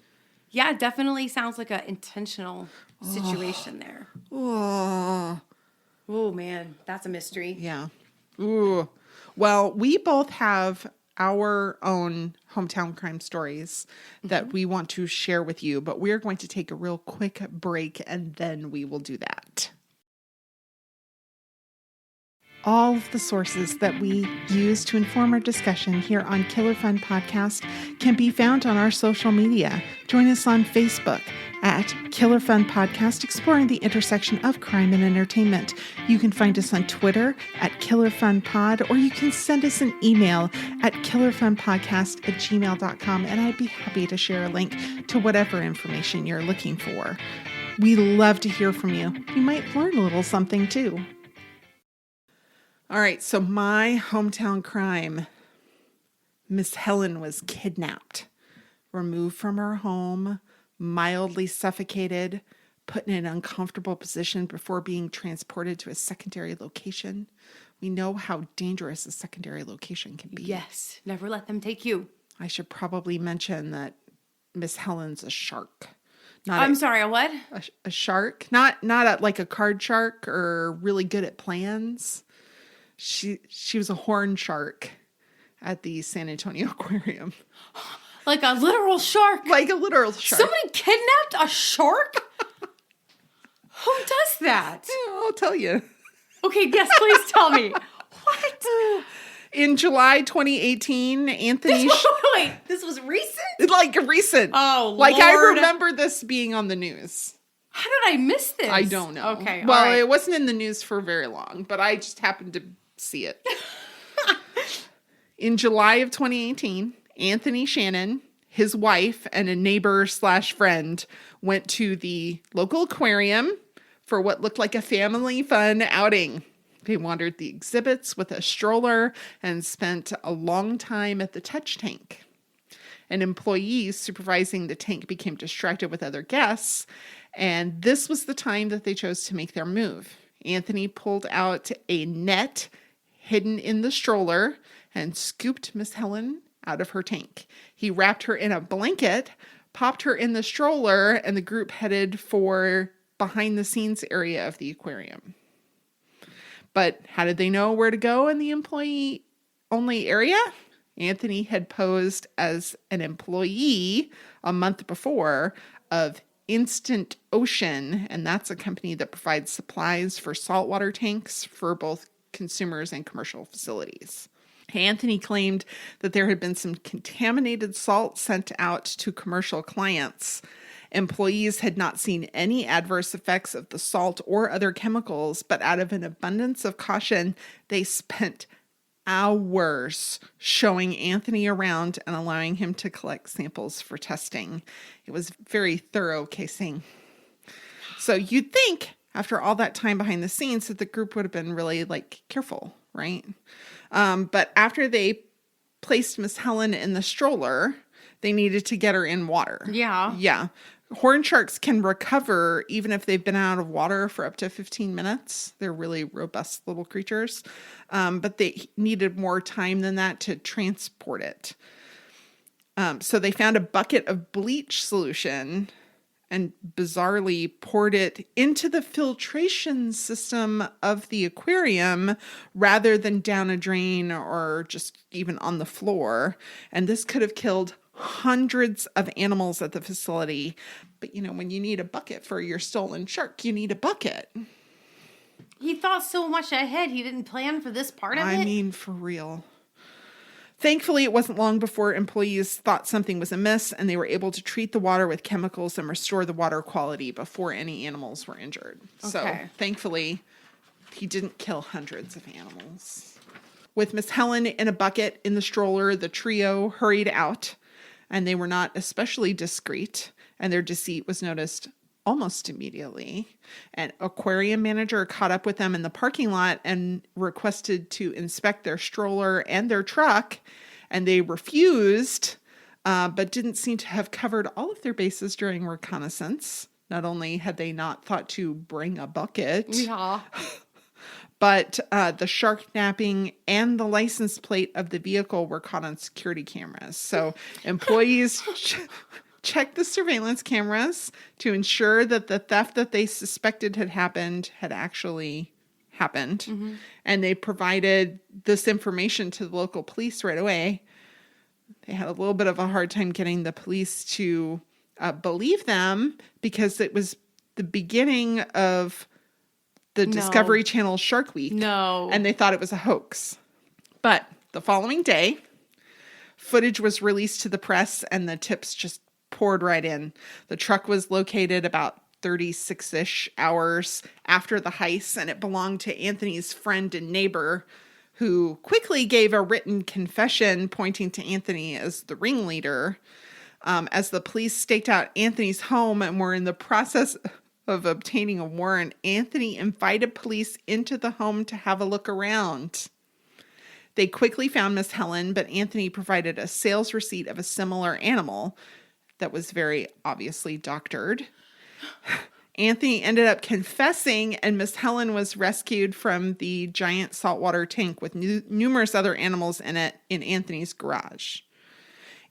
Yeah, it definitely sounds like an intentional situation there. Oh, Man, that's a mystery. yeah. Ooh. Well, we both have our own hometown crime stories that we want to share with you, but we're going to take a real quick break and then we will do that. All of the sources that we use to inform our discussion here on Killer Fun Podcast can be found on our social media. Join us on Facebook at Killer Fun Podcast, exploring the intersection of crime and entertainment. You can find us on Twitter at Killer Fun Pod, or you can send us an email at killerfunpodcast@gmail.com, and I'd be happy to share a link to whatever information you're looking for. We love to hear from you. You might learn a little something too. All right, so my hometown crime, Miss Helen was kidnapped, removed from her home, mildly suffocated, put in an uncomfortable position before being transported to a secondary location. We know how dangerous a secondary location can be. Yes, never let them take you. I should probably mention that Miss Helen's a shark. Sorry, a what? A shark, not like a card shark or really good at plans. She was a horn shark at the San Antonio Aquarium. Like a literal shark? Like a literal shark. Somebody kidnapped a shark? Who does that? Yeah, I'll tell you. Okay, yes, please tell me. What? In July 2018, Anthony... Wait, this was recent? Like recent. Oh, Like Lord. I remember this being on the news. How did I miss this? I don't know. Okay, well, all right. It wasn't in the news for very long, but I just happened to see it. In July of 2018, Anthony Shannon, his wife, and a neighbor/friend went to the local aquarium for what looked like a family fun outing. They wandered the exhibits with a stroller and spent a long time at the touch tank. An employee supervising the tank became distracted with other guests, and this was the time that they chose to make their move. Anthony pulled out a net hidden in the stroller and scooped Miss Helen out of her tank. He wrapped her in a blanket, popped her in the stroller, and the group headed for behind the scenes area of the aquarium. But how did they know where to go in the employee only area? Anthony had posed as an employee a month before of Instant Ocean, and that's a company that provides supplies for saltwater tanks for both consumers and commercial facilities. Anthony claimed that there had been some contaminated salt sent out to commercial clients. Employees had not seen any adverse effects of the salt or other chemicals, but out of an abundance of caution, they spent hours showing Anthony around and allowing him to collect samples for testing. It was very thorough casing. So you'd think after all that time behind the scenes that the group would have been really careful, right? But after they placed Miss Helen in the stroller, they needed to get her in water. Yeah. Yeah. Horn sharks can recover even if they've been out of water for up to 15 minutes. They're really robust little creatures. But they needed more time than that to transport it. So they found a bucket of bleach solution and bizarrely poured it into the filtration system of the aquarium rather than down a drain or just even on the floor. And this could have killed hundreds of animals at the facility. But when you need a bucket for your stolen shark, you need a bucket. He thought so much ahead. He didn't plan for this part of it. I mean, for real. Thankfully, it wasn't long before employees thought something was amiss, and they were able to treat the water with chemicals and restore the water quality before any animals were injured. So, thankfully, he didn't kill hundreds of animals. With Miss Helen in a bucket in the stroller, the trio hurried out, and they were not especially discreet, and their deceit was noticed almost immediately. An aquarium manager caught up with them in the parking lot and requested to inspect their stroller and their truck, and they refused, but didn't seem to have covered all of their bases during reconnaissance. Not only had they not thought to bring a bucket, but the shark napping and the license plate of the vehicle were caught on security cameras. So employees checked the surveillance cameras to ensure that the theft that they suspected had happened had actually happened. Mm-hmm. And they provided this information to the local police right away. They had a little bit of a hard time getting the police to believe them because it was the beginning of the Discovery Channel Shark Week. And they thought it was a hoax. But the following day, footage was released to the press and the tips just poured right in. The truck was located about 36-ish hours after the heist, and it belonged to Anthony's friend and neighbor, who quickly gave a written confession pointing to Anthony as the ringleader. As the police staked out Anthony's home and were in the process of obtaining a warrant, Anthony invited police into the home to have a look around. They quickly found Miss Helen, but Anthony provided a sales receipt of a similar animal that was very obviously doctored. Anthony ended up confessing, and Miss Helen was rescued from the giant saltwater tank with numerous other animals in it in Anthony's garage.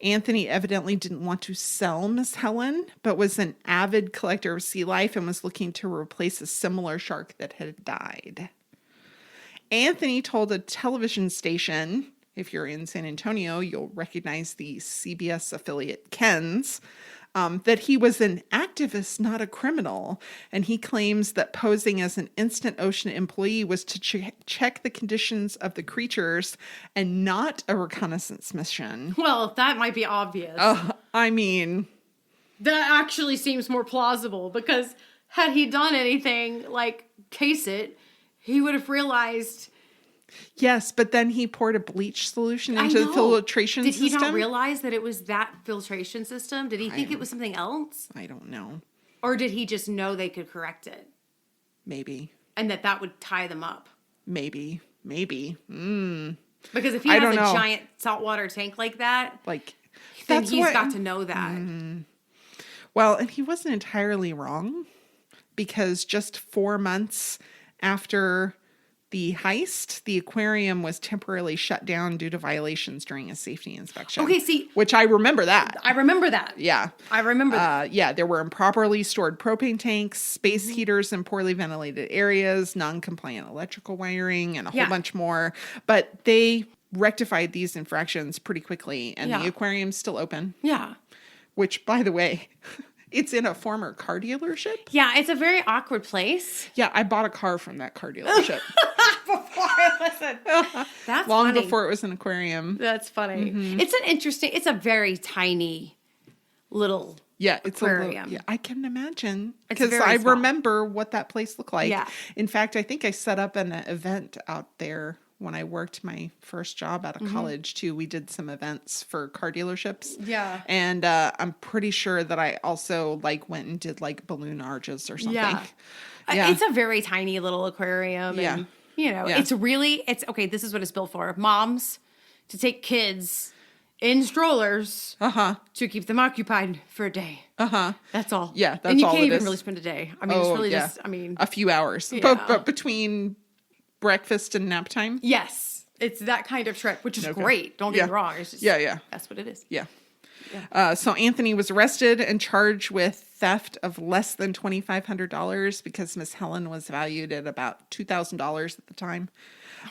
Anthony evidently didn't want to sell Miss Helen, but was an avid collector of sea life and was looking to replace a similar shark that had died. Anthony told a television station, if you're in San Antonio, you'll recognize the CBS affiliate Ken's, that he was an activist, not a criminal. And he claims that posing as an Instant Ocean employee was to check the conditions of the creatures and not a reconnaissance mission. Well, that might be obvious. I mean, that actually seems more plausible, because had he done anything like case it, he would have realized. Yes, but then he poured a bleach solution into the filtration system. Did he not realize that it was that filtration system? Did he think it was something else? I don't know. Or did he just know they could correct it? Maybe. And that would tie them up? Maybe. Because if he has a giant saltwater tank like that, then he's got to know that. Well, and he wasn't entirely wrong, because just 4 months after the heist, the aquarium was temporarily shut down due to violations during a safety inspection. Okay, see. Which I remember that. I remember that. Yeah. I remember that. Yeah, there were improperly stored propane tanks, space heaters in poorly ventilated areas, non-compliant electrical wiring, and a whole bunch more. But they rectified these infractions pretty quickly, and the aquarium's still open. Yeah. Which, by the way, it's in a former car dealership. Yeah, it's a very awkward place. Yeah, I bought a car from that car dealership. Before I listened. That's long funny. before it was an aquarium. That's funny. Mm-hmm. It's a very tiny little aquarium. Yeah, I can imagine, because I remember what that place looked like. Yeah. In fact, I think I set up an event out there when I worked my first job out of college too. We did some events for car dealerships. Yeah. And I'm pretty sure that I also went and did balloon arches or something. Yeah. It's a very tiny little aquarium. Yeah. And, it's okay. This is what it's built for. Moms to take kids in strollers to keep them occupied for a day. That's all. Yeah. That's all. And you can't even really spend a day. I mean, it's really just, a few hours, Yeah. but between breakfast and nap time. Yes. It's that kind of trip, which is great. Don't get me wrong. It's just, that's what it is. Yeah. So Anthony was arrested and charged with theft of less than $2,500 because Miss Helen was valued at about $2,000 at the time.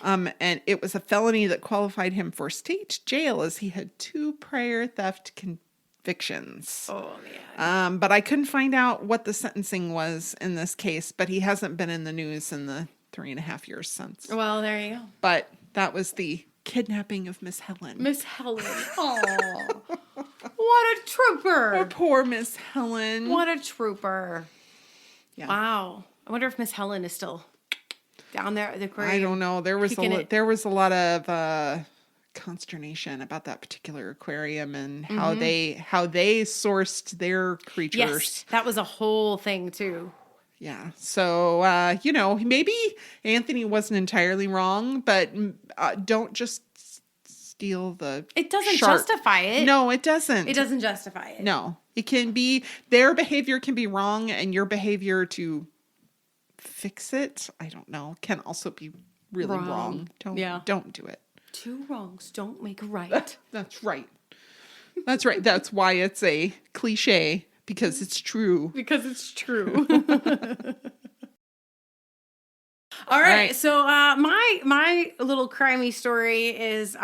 And it was a felony that qualified him for state jail, as he had 2 prior theft convictions. Oh, man. But I couldn't find out what the sentencing was in this case, but he hasn't been in the news in the 3.5 years since. Well, there you go. But that was the kidnapping of Miss Helen. Miss Helen. Oh, what a trooper. Poor Miss Helen. What a trooper. Yeah. Wow. I wonder if Miss Helen is still down there at the aquarium. I don't know. There was kicking it. there was a lot of consternation about that particular aquarium and how they sourced their creatures. Yes, that was a whole thing too. Yeah. So, maybe Anthony wasn't entirely wrong, but don't just steal the It doesn't shark. justify it. No, it doesn't. It doesn't justify it. No. It can be, their behavior can be wrong, and your behavior to fix it, I don't know, can also be really wrong. Don't do it. Two wrongs don't make a right. That's right. That's right. That's why it's a cliche, because it's true. Because it's true. All right. So my little crimey story is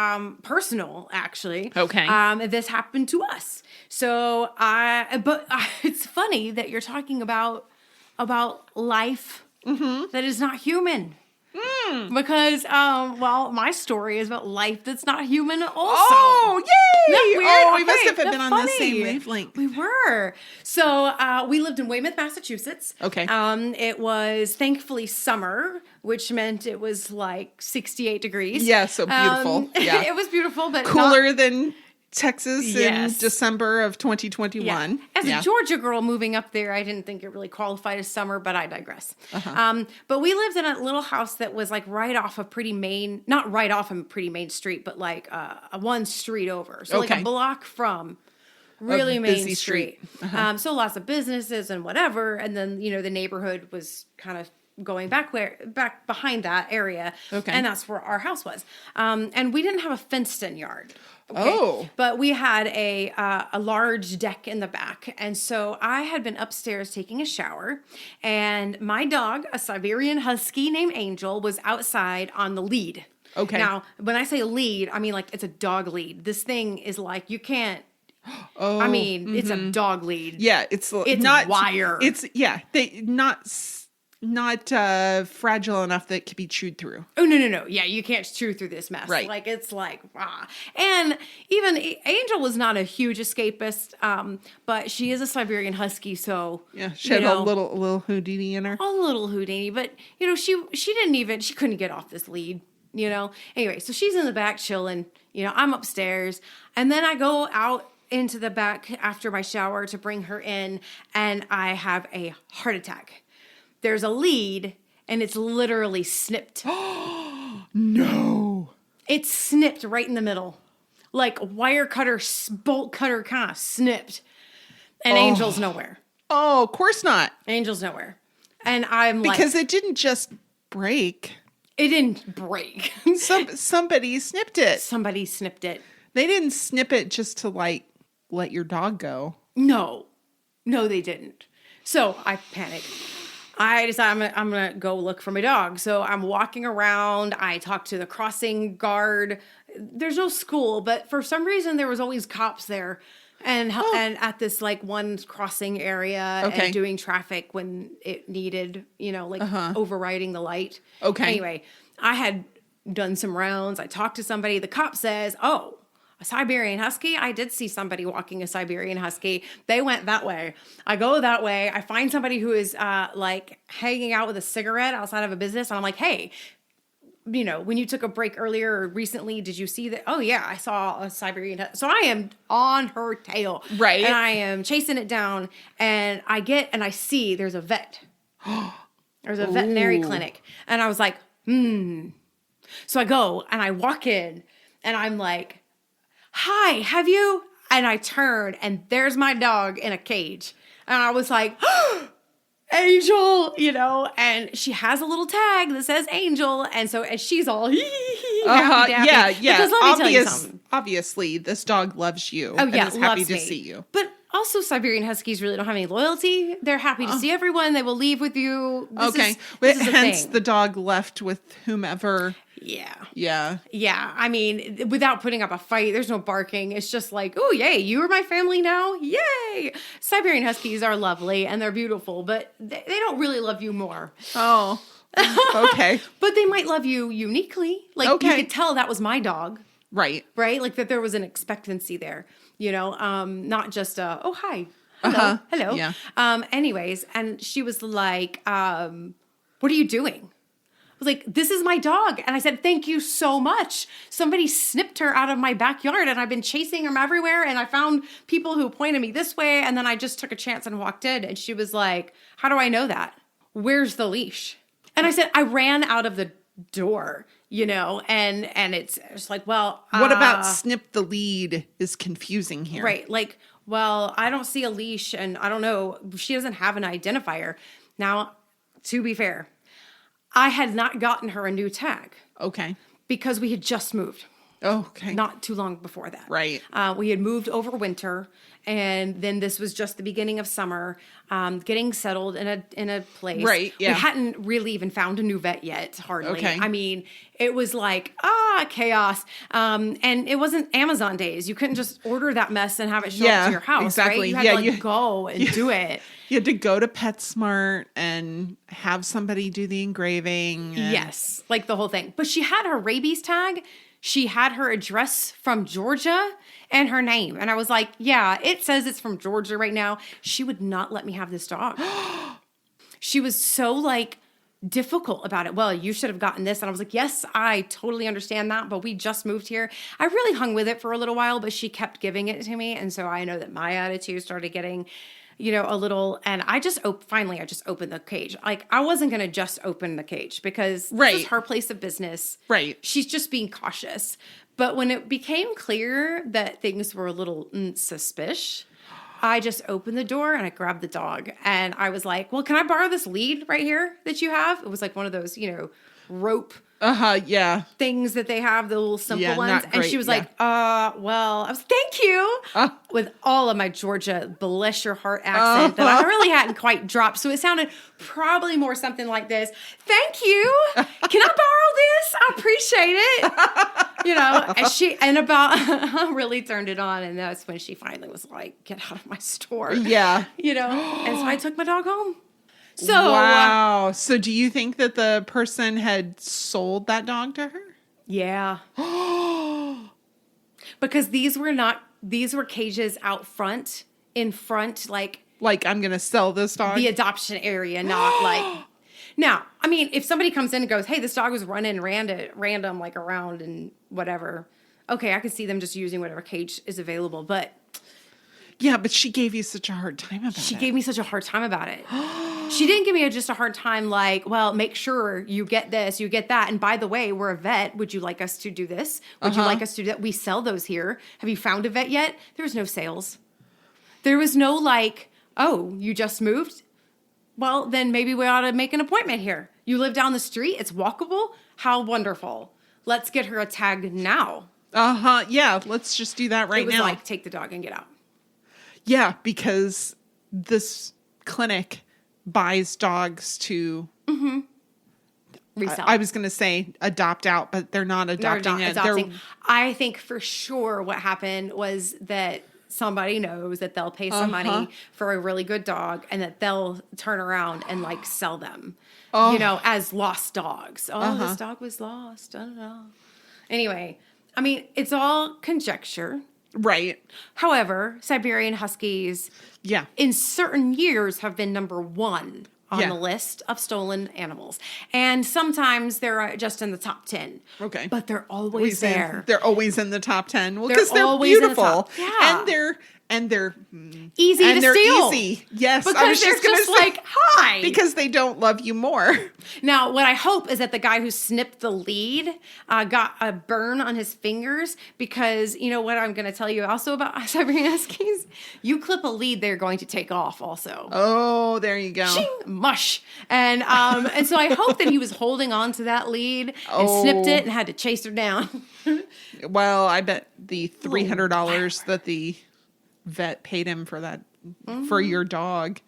personal, actually. Okay. This happened to us. So it's funny that you're talking about life that is not human. Because, my story is about life that's not human also. Oh, yay! Isn't that weird? Oh, we Okay, must have that's been on the funny. same wavelength. We were. So we lived in Weymouth, Massachusetts. Okay. It was thankfully summer, which meant it was like 68 degrees. Yeah, so beautiful. Yeah. It was beautiful, but Cooler than Texas Yes. in December of 2021. Yeah. As a Georgia girl moving up there, I didn't think it really qualified as summer, but I digress. But we lived in a little house that was like right off a pretty main, not right off a pretty main street, but like a one street over. So like a block from really main busy street. So lots of businesses and whatever. And then, the neighborhood was kind of going back behind that area. Okay. And that's where our house was. And we didn't have a fenced in yard. Okay? Oh. But we had a large deck in the back. And so I had been upstairs taking a shower, and my dog, a Siberian Husky named Angel, was outside on the lead. Okay. Now, when I say lead, I mean like it's a dog lead. This thing is like, you can't, Oh. I mean, it's a dog lead. Yeah, it's not wire. It's not fragile enough that it can be chewed through. Oh, no. Yeah, you can't chew through this mess. Right. Like, it's like, And even Angel was not a huge escapist, but she is a Siberian Husky, so... Yeah, she had a little Houdini in her. A little Houdini, but, she couldn't get off this lead, Anyway, so she's in the back chilling, I'm upstairs, and then I go out into the back after my shower to bring her in, and I have a heart attack. There's a lead, and it's literally snipped. No. It's snipped right in the middle. Like wire cutter, bolt cutter kind of snipped. And Angel's nowhere. Oh, of course not. Angel's nowhere. And I'm like... Because it didn't just break. It didn't break. Somebody snipped it. Somebody snipped it. They didn't snip it just to, let your dog go. No, they didn't. So I panicked. I decided I'm gonna go look for my dog. So I'm walking around. I talk to the crossing guard. There's no school, but for some reason there was always cops there, and at this one crossing area and doing traffic when it needed, overriding the light. Okay. Anyway, I had done some rounds. I talked to somebody. The cop says, "Oh, a Siberian Husky? I did see somebody walking a Siberian Husky. They went that way." I go that way. I find somebody who is hanging out with a cigarette outside of a business. And I'm like, "Hey, when you took a break earlier or recently, did you see that?" "Oh yeah, I saw a Siberian Husky." So I am on her tail. Right. And I am chasing it down, and I see there's a vet. There's a veterinary clinic. And I was like, So I go and I walk in, and I'm like, "Hi, have you?" And I turn, and there's my dog in a cage. And I was like, "Angel," and she has a little tag that says Angel. And she's all, happy. Yeah. Because let me tell you something. Obviously, this dog loves you. Oh, yeah, and is happy loves to me. see you. But also, Siberian Huskies really don't have any loyalty. They're happy to see everyone. They will leave with you. This is hence thing. the dog left with whomever. Yeah. I mean, without putting up a fight, there's no barking. It's just like, "Oh, yay, you are my family now. Yay." Siberian Huskies are lovely and they're beautiful, but they don't really love you more. Oh, Okay. But they might love you uniquely. Like, you could tell that was my dog. Right. Right? Like, that there was an expectancy there, not just oh, hi. Hello. Hello. Yeah. Anyways, and she was like, what are you doing? I was like, this is my dog. And I said, thank you so much. Somebody snipped her out of my backyard and I've been chasing her everywhere. And I found people who pointed me this way. And then I just took a chance and walked in. And she was like, how do I know that? Where's the leash? And I said, I ran out of the door, and it's just like, well. What about snip the lead is confusing here. Right. Like, well, I don't see a leash and I don't know. She doesn't have an identifier. Now, to be fair, I had not gotten her a new tag. Okay. Because we had just moved. Oh, okay. Not too long before that. Right. We had moved over winter, and then this was just the beginning of summer, getting settled in a place. Right, yeah. We hadn't really even found a new vet yet, hardly. Okay. I mean, it was like, chaos. And it wasn't Amazon days. You couldn't just order that mess and have it show up to your house, exactly. right? You had to go and do it. You had to go to PetSmart and have somebody do the engraving. Yes, like the whole thing. But she had her rabies tag. She had her address from Georgia and her name. And I was like, yeah, it says it's from Georgia right now. She would not let me have this dog. She was so difficult about it. Well, you should have gotten this. And I was like, yes, I totally understand that. But we just moved here. I really hung with it for a little while, but she kept giving it to me. And so I know that my attitude started getting a little, and I just finally opened the cage. Like, I wasn't going to just open the cage because this is her place of business. Right. She's just being cautious. But when it became clear that things were a little suspicious, I just opened the door and I grabbed the dog. And I was like, well, can I borrow this lead right here that you have? It was like one of those, rope yeah. things that they have, the little simple ones. Not and great, she was like, well, I was, thank you. With all of my Georgia, bless your heart accent that I really hadn't quite dropped. So it sounded probably more something like this. Thank you. Can I borrow this? I appreciate it. And I really turned it on. And that's when she finally was like, get out of my store. Yeah. And so I took my dog home. So wow. So do you think that the person had sold that dog to her? Yeah. Because these were cages out front, in front, like I'm going to sell this dog? The adoption area, not like. Now, I mean, if somebody comes in and goes, hey, this dog was running random, around and whatever. Okay, I could see them just using whatever cage is available, but. Yeah, but she gave you such a hard time about it. She gave me such a hard time about it. She didn't give me just a hard time well, make sure you get this, you get that. And by the way, we're a vet. Would you like us to do this? Would you like us to do that? We sell those here. Have you found a vet yet? There was no sales. There was no oh, you just moved? Well, then maybe we ought to make an appointment here. You live down the street. It's walkable. How wonderful. Let's get her a tag now. Yeah, let's just do that right now. It was take the dog and get out. Yeah, because this clinic buys dogs to resell. I was going to say adopt out, but they're not adopting it. Adopting. I think for sure what happened was that somebody knows that they'll pay some money for a really good dog and that they'll turn around and sell them, as lost dogs. This dog was lost. I don't know. Anyway, I mean, it's all conjecture. Right. However, Siberian Huskies, in certain years have been number one on the list of stolen animals. And sometimes they're just in the top 10. Okay. But they're always there. They're always in the top 10. Well, because they're always beautiful. in the top. Yeah. And they're easy and to they're steal. Easy. Yes. Because I was they're just gonna say, hi. Because they don't love you more. Now, what I hope is that the guy who snipped the lead got a burn on his fingers because, you know what I'm going to tell you also about Siberian Huskies? You clip a lead, they're going to take off also. Oh, there you go. Shing, mush. And so I hope that he was holding on to that lead and snipped it and had to chase her down. Well, I bet the $300 that the vet paid him for that, for your dog.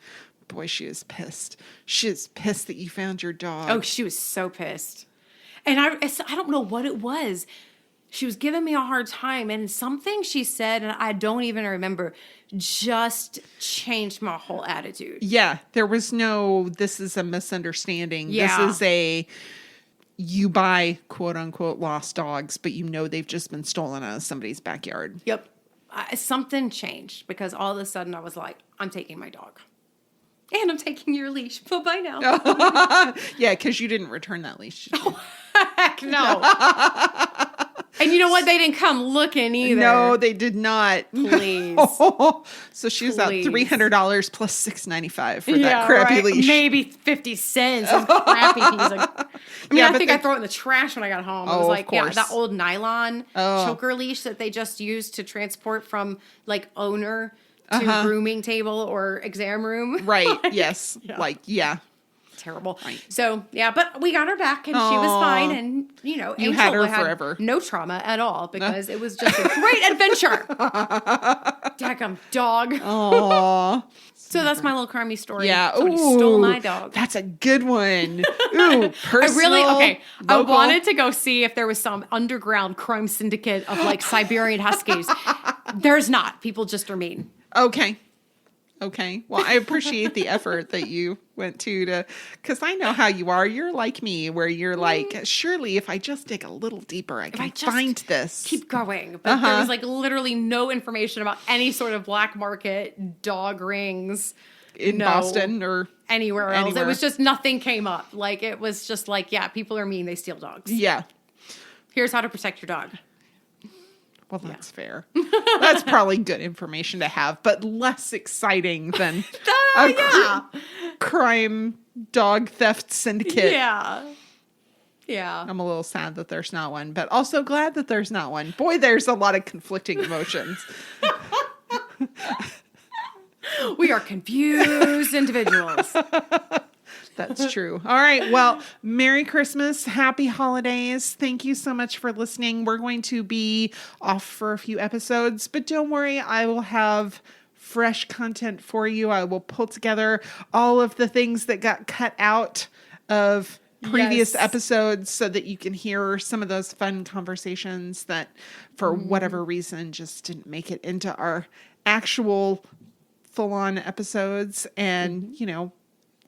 Boy, she is pissed. She is pissed that you found your dog. Oh, she was so pissed. And I don't know what it was. she was giving me a hard time, and something she said, and I don't even remember, just changed my whole attitude. Yeah, there was no, this is a misunderstanding. Yeah. This is you buy quote unquote lost dogs, but you know they've just been stolen out of somebody's backyard. Yep. Something changed because all of a sudden I was like, I'm taking my dog. And I'm taking your leash. Bye-bye now. Yeah, because you didn't return that leash. Heck no. And you know what? They didn't come looking either. No, they did not. Please. So she was out $300 plus $6.95 for that Yeah, crappy right. leash. Maybe 50 cents. Some crappy piece of... I mean, Yeah, I think I threw it in the trash when I got home. I was of like, course. that old nylon choker leash that they just used to transport from like owner to grooming table or exam room. Right. Yes. Yeah. Terrible. Right. So, yeah, but we got her back and she was fine. And, you know, You Angel had her forever. no trauma at all because it was just a great adventure. Daggum dog. Aww. So that's my little crimey story. Yeah. Somebody stole my dog. That's a good one. Ooh, personal. I local. wanted to go see if there was some underground crime syndicate of like Siberian Huskies. There's not. People just are mean. Okay. Well, I appreciate the effort that you went to, because I know how you are. You're like me, where you're like, surely if I just dig a little deeper, I can find this. Keep going. But there was like literally no information about any sort of black market dog rings in Boston or anywhere else. It was just nothing came up. Like it was just like, yeah, people are mean. They steal dogs. Yeah. Here's how to protect your dog. Well, that's fair. That's probably good information to have, but less exciting than a crime dog theft syndicate. Yeah. I'm a little sad that there's not one, but also glad that there's not one. Boy, there's a lot of conflicting emotions. We are confused individuals. That's true. All right. Well, Merry Christmas. Happy holidays. Thank you so much for listening. We're going to be off for a few episodes, but don't worry. I will have fresh content for you. I will pull together all of the things that got cut out of previous episodes so that you can hear some of those fun conversations that for whatever reason just didn't make it into our actual full-on episodes. And, you know,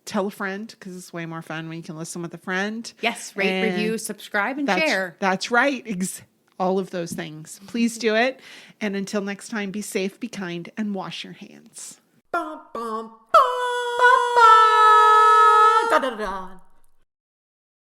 tell a friend because it's way more fun when you can listen with a friend. Yes, rate, review, subscribe, and share. That's right. All of those things. Please do it. And until next time, be safe, be kind, and wash your hands. Bum, bum, bum. Da, da, da, da.